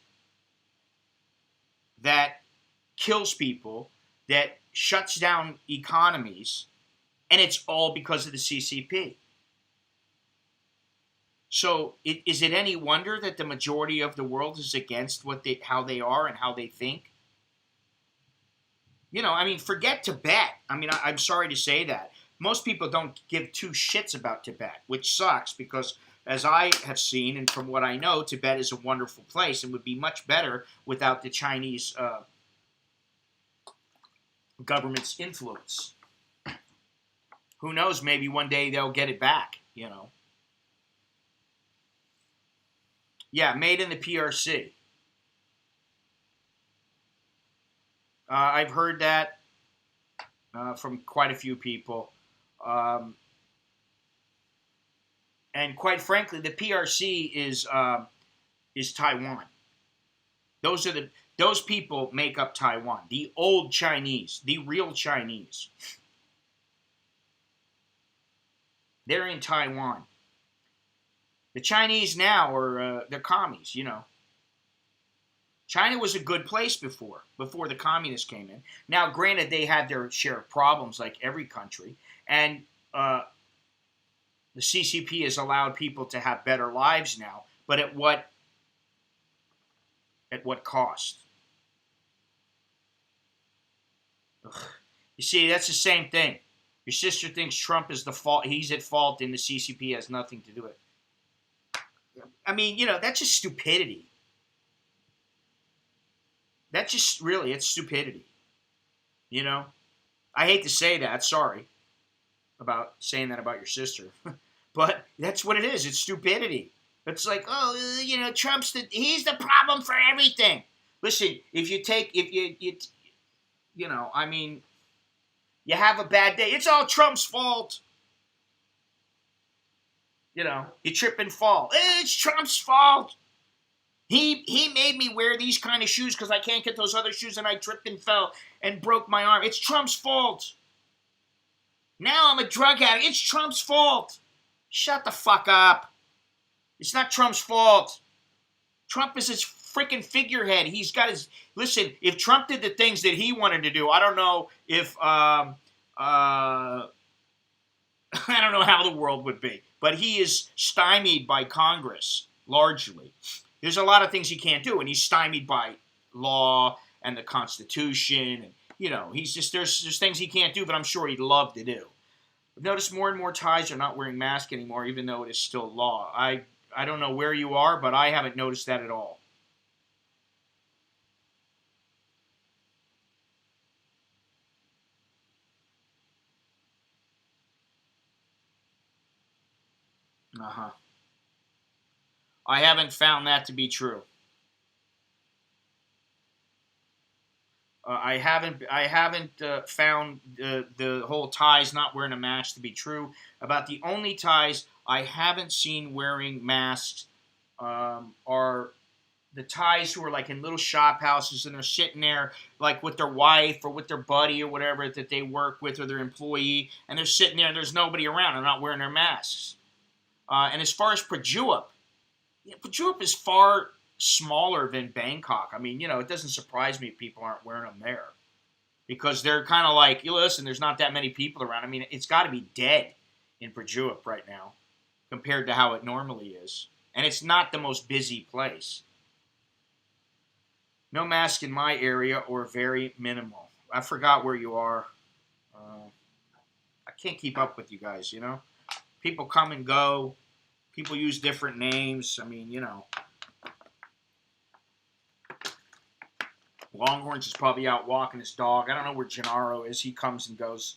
[SPEAKER 1] that kills people, that shuts down economies, and it's all because of the CCP. So is it any wonder that the majority of the world is against how they are and how they think? Forget Tibet. I'm sorry to say that. Most people don't give two shits about Tibet, which sucks because, as I have seen and from what I know, Tibet is a wonderful place and would be much better without the Chinese government's influence. Who knows? Maybe one day they'll get it back, Yeah, made in the PRC. I've heard that from quite a few people. And quite frankly, the PRC is Taiwan. Those people make up Taiwan. The old Chinese, the real Chinese. They're in Taiwan. The Chinese now are they're commies, China was a good place before the communists came in. Now, granted, they had their share of problems like every country, and the CCP has allowed people to have better lives now, but at what cost? Ugh. You see, that's the same thing. Your sister thinks Trump is the fault. He's at fault, and the CCP has nothing to do with it. I mean, that's just stupidity. That's just really, it's stupidity. You know, I hate to say that. Sorry about saying that about your sister, but that's what it is. It's stupidity. It's like, oh, he's the problem for everything. Listen, if I mean, you have a bad day, it's all Trump's fault. You trip and fall. It's Trump's fault. He made me wear these kind of shoes because I can't get those other shoes, and I tripped and fell and broke my arm. It's Trump's fault. Now I'm a drug addict. It's Trump's fault. Shut the fuck up. It's not Trump's fault. Trump is his freaking figurehead. He's got his... Listen, if Trump did the things that he wanted to do, I don't know if... I don't know how the world would be. But he is stymied by Congress, largely. There's a lot of things he can't do, and he's stymied by law and the Constitution. And, he's just... There's things he can't do, but I'm sure he'd love to do. I've noticed more and more Thais are not wearing masks anymore, even though it is still law. I don't know where you are, but I haven't noticed that at all. Uh-huh. I haven't found that to be true. I haven't found the whole Thais not wearing a mask to be true. About the only Thais I haven't seen wearing masks are the Thais who are like in little shop houses, and they're sitting there like with their wife or with their buddy or whatever that they work with, or their employee, and they're sitting there and there's nobody around. They're not wearing their masks. And as far as Prachuap, Prachuap is far smaller than Bangkok. I mean, it doesn't surprise me if people aren't wearing them there, because they're kind of like, listen, there's not that many people around. I mean, it's got to be dead in Prachuap right now compared to how it normally is. And it's not the most busy place. No mask in my area, or very minimal. I forgot where you are. I can't keep up with you guys, People come and go. People use different names. I mean, Longhorns is probably out walking his dog. I don't know where Gennaro is. He comes and goes.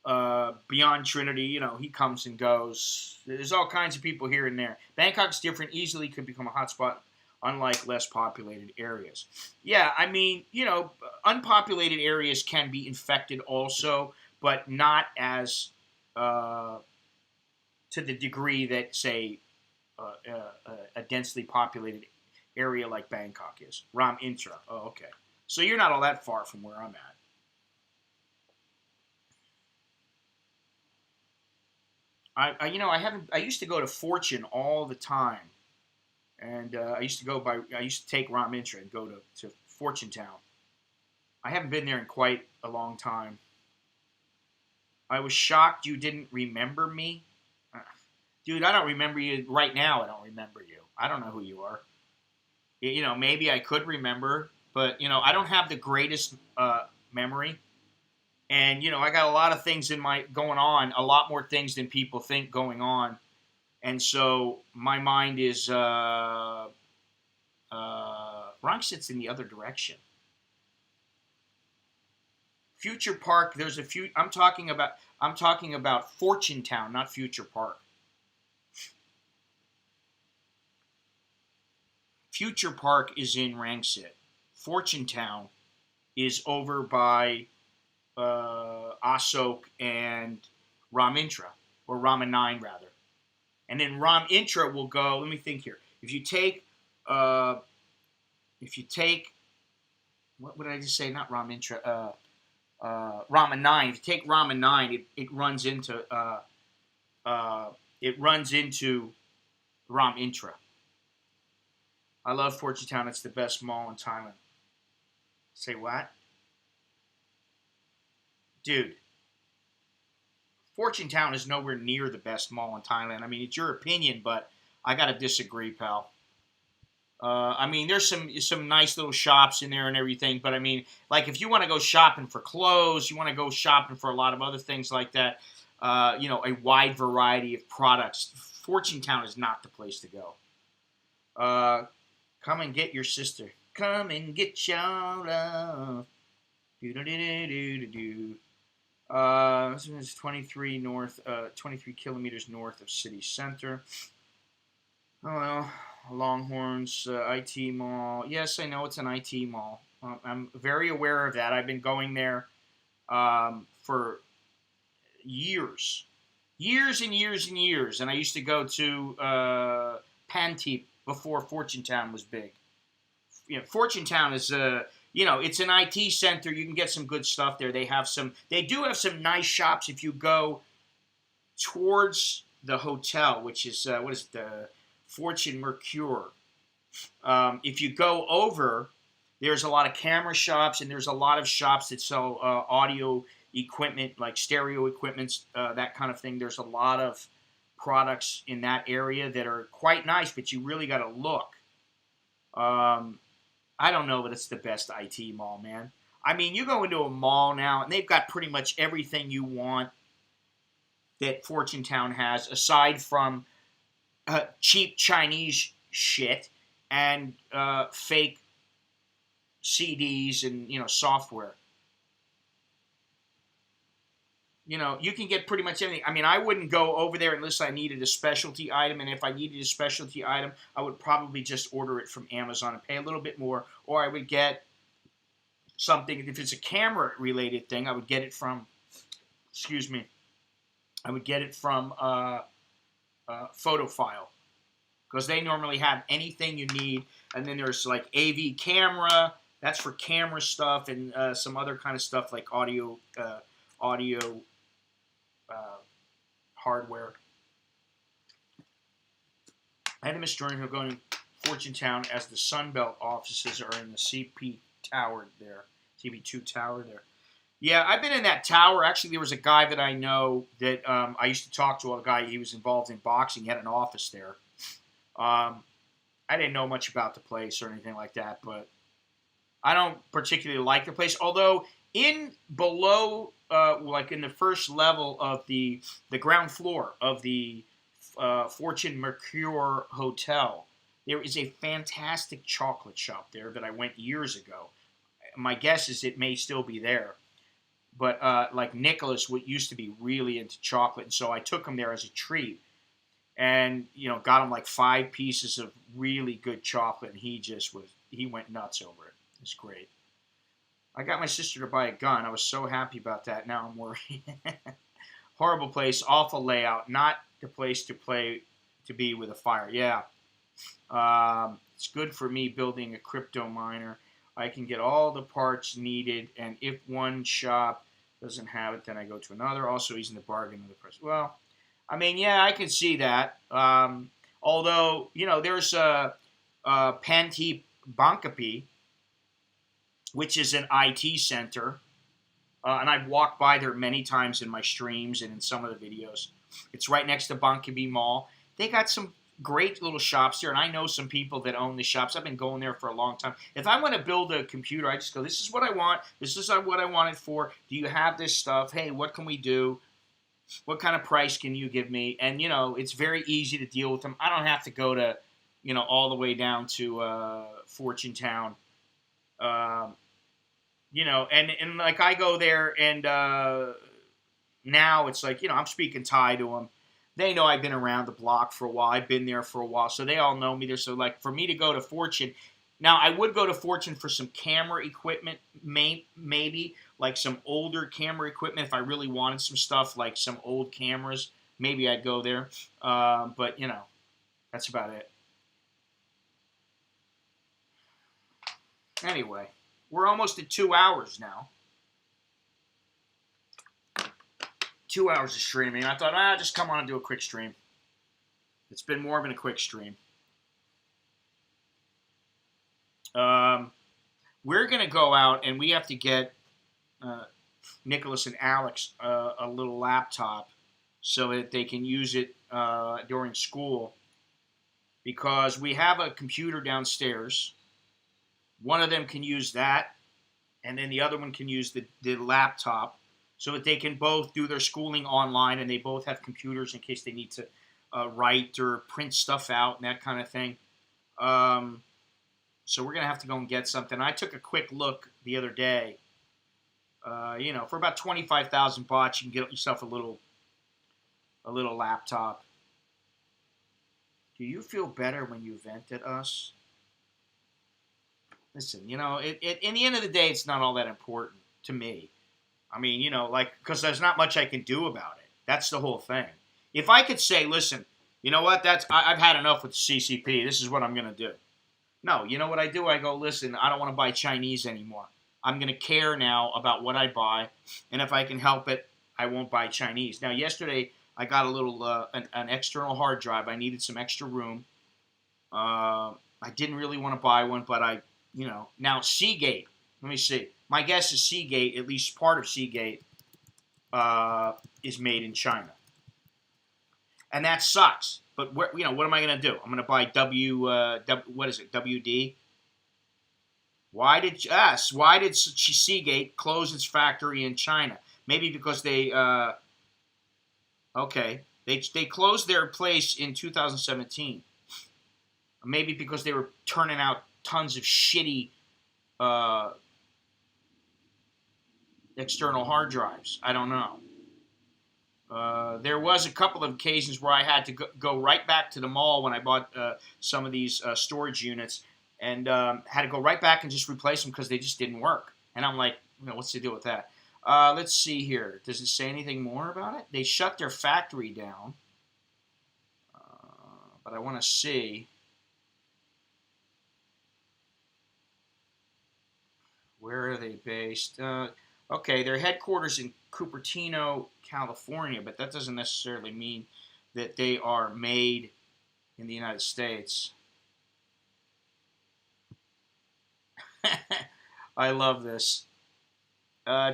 [SPEAKER 1] Beyond Trinity, he comes and goes. There's all kinds of people here and there. Bangkok's different. Easily could become a hotspot, unlike less populated areas. Yeah, I mean, unpopulated areas can be infected also, but not as to the degree that, say, a densely populated area like Bangkok is. Ram Intra. Oh, okay. So you're not all that far from where I'm at. I used to go to Fortune all the time, and I used to take Ram Intra and go to Fortune Town. I haven't been there in quite a long time. I was shocked you didn't remember me. Dude, I don't remember you right now. I don't remember you. I don't know who you are. Maybe I could remember, but, I don't have the greatest memory. And, I got a lot of things going on, a lot more things than people think going on. And so my mind is, wrong sits in the other direction. Future Park, I'm talking about Fortune Town, not Future Park. Future Park is in Rangsit. Fortune Town is over by Asok and Ram Intra, or Rama 9 rather. And then Ram Intra will go, let me think here. If you take, what did I just say? Not Ram Intra, Rama 9. If you take Rama 9, it runs into Ram Intra. I love Fortune Town. It's the best mall in Thailand. Say what? Dude, Fortune Town is nowhere near the best mall in Thailand. I mean, it's your opinion, but I got to disagree, pal. I mean, there's some nice little shops in there and everything, but I mean, like if you want to go shopping for clothes, you want to go shopping for a lot of other things like that, a wide variety of products. Fortune Town is not the place to go. Come and get your sister. Come and get your love. Do do do do do do. This is 23 kilometers north of city center. Oh well, Longhorns, IT Mall. Yes, I know it's an IT mall. I'm very aware of that. I've been going there for years, years and years and years. And I used to go to Panteep before Fortune Town was big. Fortune Town is it's an IT center. You can get some good stuff there. They do have some nice shops if you go towards the hotel, which is what is it, the Fortune Mercure. If you go over, there's a lot of camera shops and there's a lot of shops that sell audio equipment, like stereo equipment, that kind of thing. There's a lot of products in that area that are quite nice, but you really got to look. I don't know that it's the best IT mall, man. I mean, you go into a mall now, and they've got pretty much everything you want that Fortune Town has, aside from cheap Chinese shit and fake CDs and, software. You can get pretty much anything. I mean, I wouldn't go over there unless I needed a specialty item, and if I needed a specialty item, I would probably just order it from Amazon and pay a little bit more, or I would get something, if it's a camera-related thing, I would get it from, Photophile, because they normally have anything you need, and then there's like AV camera, that's for camera stuff, and some other kind of stuff like audio hardware. I had a misjoining of going to Fortune Town as the Sunbelt offices are in the CP Tower there. CP2 Tower there. Yeah, I've been in that tower. Actually, there was a guy that I know that I used to talk to. A guy, he was involved in boxing. He had an office there. I didn't know much about the place or anything like that, but I don't particularly like the place. Although below, like in the first level of the ground floor of the Fortune Mercure Hotel, there is a fantastic chocolate shop there that I went years ago. My guess is it may still be there. But like Nicholas used to be really into chocolate, and so I took him there as a treat. And, got him like 5 pieces of really good chocolate, and he went nuts over it. It's great. I got my sister to buy a gun. I was so happy about that. Now I'm worried. Horrible place, awful layout, not the place to be with a fire. Yeah. It's good for me building a crypto miner. I can get all the parts needed, and if one shop doesn't have it, then I go to another. Also, he's in the bargain of the price. Well, I mean, yeah, I can see that. Although, there's Panteep Bangkok, which is an IT center, and I've walked by there many times in my streams and in some of the videos. It's right next to Bangkok Mall. They got some great little shops there, and I know some people that own the shops. I've been going there for a long time. If I want to build a computer, I just go, this is what I want. This is what I want it for. Do you have this stuff? Hey, what can we do? What kind of price can you give me? And, it's very easy to deal with them. I don't have to go to, all the way down to Fortune Town. And like I go there, and now it's like, I'm speaking Thai to them. They know I've been around the block for a while. I've been there for a while, so they all know me there. So, like, for me to go to Fortune, now I would go to Fortune for some camera equipment, maybe, like some older camera equipment. If I really wanted some stuff, like some old cameras, maybe I'd go there. But, that's about it. Anyway, we're almost at 2 hours now. 2 hours of streaming. I thought, I'll just come on and do a quick stream. It's been more than a quick stream. We're going to go out, and we have to get Nicholas and Alex a little laptop so that they can use it during school. because we have a computer downstairs. One of them can use that, and then the other one can use the laptop, so that they can both do their schooling online, and they both have computers in case they need to write or print stuff out and that kind of thing. So we're going to have to go and get something. I took a quick look the other day. For about 25,000 baht, you can get yourself a little laptop. Do you feel better when you vent at us? Listen, in the end of the day, it's not all that important to me. I mean, because there's not much I can do about it. That's the whole thing. If I could say, listen, you know what, I've had enough with the CCP. This is what I'm going to do. No, you know what I do? I go, listen, I don't want to buy Chinese anymore. I'm going to care now about what I buy, and if I can help it, I won't buy Chinese. Now, yesterday, I got a little, an external hard drive. I needed some extra room. I didn't really want to buy one, but now Seagate, let me see. My guess is Seagate, at least part of Seagate, is made in China. And that sucks. But, what am I going to do? I'm going to buy WD? Why did Seagate close its factory in China? Maybe because they closed their place in 2017. Maybe because they were turning out tons of shitty external hard drives. I don't know. There was a couple of occasions where I had to go right back to the mall when I bought some of these storage units, and had to go right back and just replace them because they just didn't work. And I'm like, what's the deal with that? Let's see here. Does it say anything more about it? They shut their factory down, but I want to see. Where are they based? Okay, their headquarters in Cupertino, California, but that doesn't necessarily mean that they are made in the United States. I love this.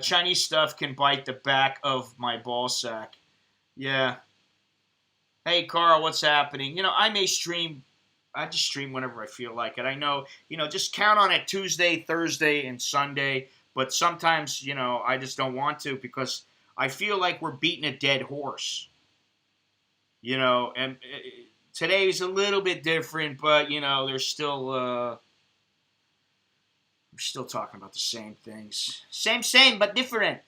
[SPEAKER 1] Chinese stuff can bite the back of my ball sack. Yeah. Hey, Carl, what's happening? I may stream. I just stream whenever I feel like it. I know, just count on it Tuesday, Thursday, and Sunday. But sometimes, I just don't want to because I feel like we're beating a dead horse. And today's a little bit different, but, there's still, we're still talking about the same things. Same, but different.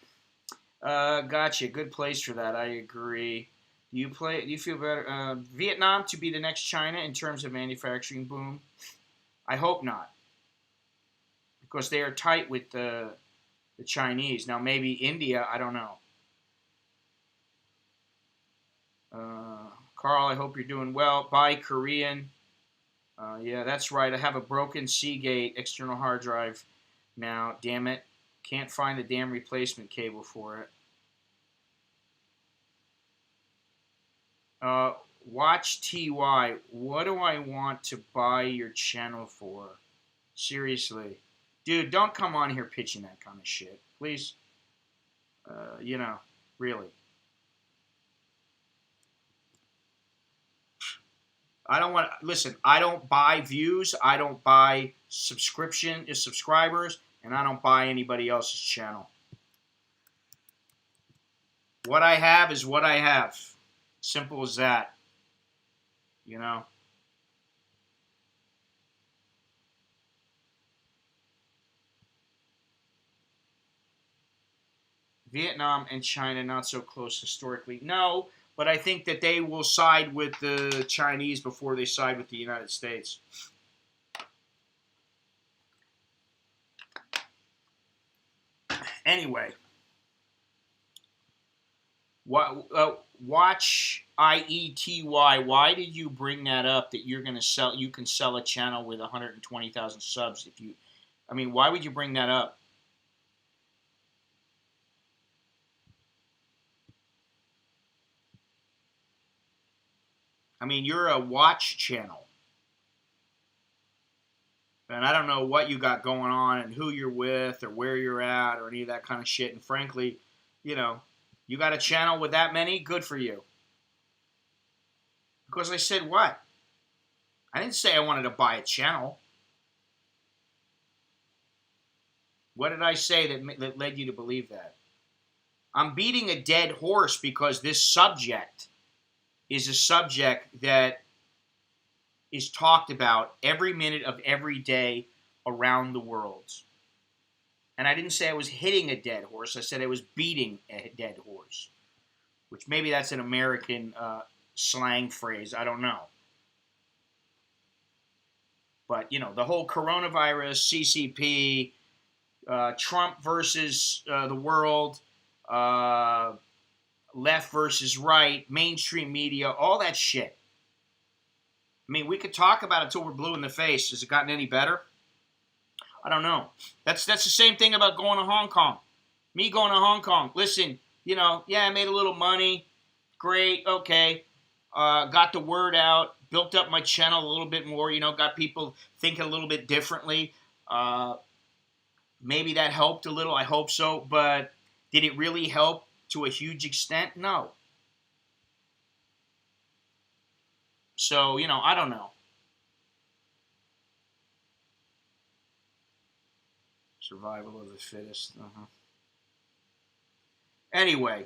[SPEAKER 1] Gotcha. Good place for that. I agree. Do you feel better? Vietnam to be the next China in terms of manufacturing boom? I hope not. Because they are tight with the Chinese. Now, maybe India, I don't know. Carl, I hope you're doing well. Bye, Korean. Yeah, that's right. I have a broken Seagate external hard drive now. Damn it. Can't find the damn replacement cable for it. Watch TY. What do I want to buy your channel for? Seriously. Dude, don't come on here pitching that kind of shit. Please. Really. Listen, I don't buy views. I don't buy subscribers. And I don't buy anybody else's channel. What I have is what I have. Simple as that. Vietnam and China not so close historically. No, but I think that they will side with the Chinese before they side with the United States. Anyway, watch IETY. Why did you bring that up? That you're gonna sell? You can sell a channel with 120,000 subs. Why would you bring that up? You're a watch channel. And I don't know what you got going on and who you're with or where you're at or any of that kind of shit. And frankly, you got a channel with that many, good for you. Because I said what? I didn't say I wanted to buy a channel. What did I say that led you to believe that? I'm beating a dead horse because this subject is a subject that is talked about every minute of every day around the world. And I didn't say I was hitting a dead horse. I said I was beating a dead horse, which maybe that's an American slang phrase. I don't know. But, you know, the whole coronavirus, CCP, Trump versus the world, left versus right, mainstream media, all that shit. I mean, we could talk about it till we're blue in the face. Has it gotten any better? I don't know. That's the same thing about going to Hong Kong. Me going to Hong Kong. Listen, you know, yeah, I made a little money. Great, okay. Got the word out. Built up my channel a little bit more. You know, got people thinking a little bit differently. Maybe that helped a little. I hope so. But did it really help to a huge extent? No. So, you know, I don't know. Survival of the fittest. Anyway,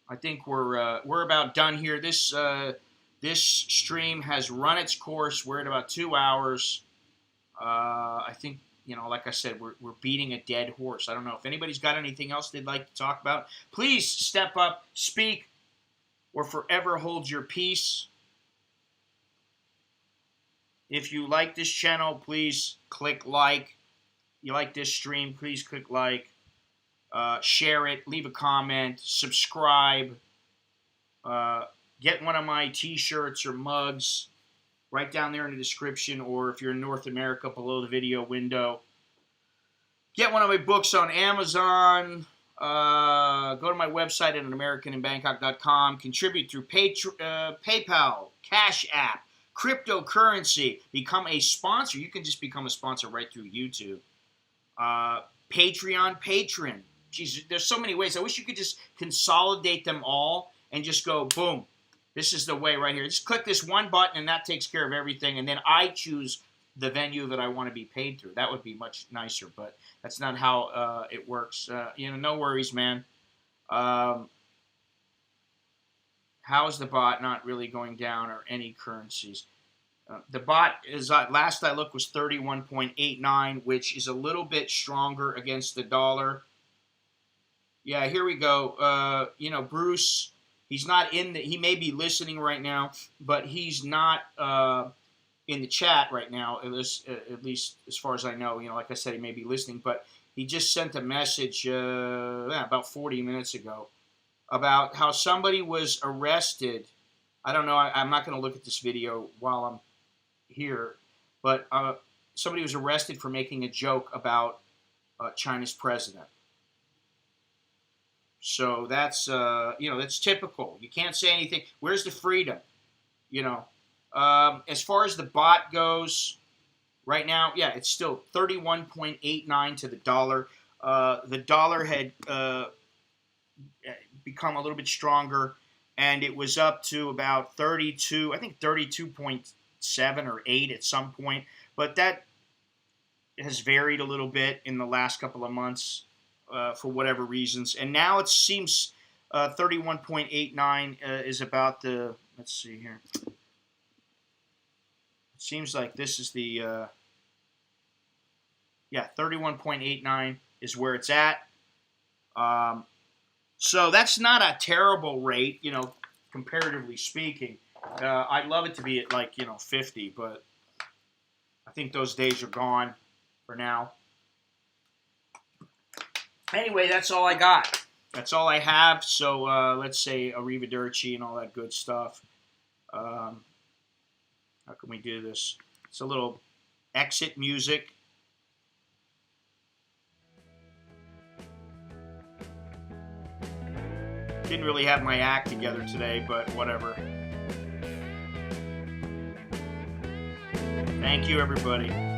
[SPEAKER 1] I think we're about done here. This stream has run its course. We're at about 2 hours. I think, you know, like I said, we're beating a dead horse. I don't know if anybody's got anything else they'd like to talk about. Please step up, speak, or forever hold your peace. If you like this channel, please click like. You like this stream, please click like. Share it, leave a comment, subscribe. Get one of my t-shirts or mugs right down there in the description, or if you're in North America, below the video window. Get one of my books on Amazon. Go to my website at AnAmericanInBangkok.com. Contribute through PayPal, Cash App, cryptocurrency. Become a sponsor. You can just become a sponsor right through YouTube. Patreon, patron. Jeez, there's so many ways. I wish you could just consolidate them all and just go, boom. This is the way right here. Just click this one button and that takes care of everything. And then I choose the venue that I want to be paid through. That would be much nicer, but that's not how it works. You know, no worries, man. How is the bot not really going down, or any currencies? The bot, is last I looked, was 31.89, which is a little bit stronger against the dollar. Yeah, here we go. You know, Bruce, he's not in the, he may be listening right now, but he's not in the chat right now, at least as far as I know. You know, like I said, he may be listening, but he just sent a message about 40 minutes ago about how somebody was arrested. I don't know, I'm not going to look at this video while I'm here, but somebody was arrested for making a joke about China's president. So that's, you know, that's typical. You can't say anything. Where's the freedom? You know, as far as the bot goes, right now, yeah, it's still 31.89 to the dollar. The dollar had become a little bit stronger, and it was up to about 32, I think 32.7 or 8 at some point. But that has varied a little bit in the last couple of months. For whatever reasons, and now it seems 31.89 is about the, let's see here, it seems like this is the, yeah, 31.89 is where it's at. So that's not a terrible rate, you know, comparatively speaking. I'd love it to be at, like, you know, 50, but I think those days are gone for now. Anyway, that's all I got. That's all I have. So let's say arrivederci and all that good stuff. How can we do this? It's a little exit music. Didn't really have my act together today, but whatever. Thank you, everybody.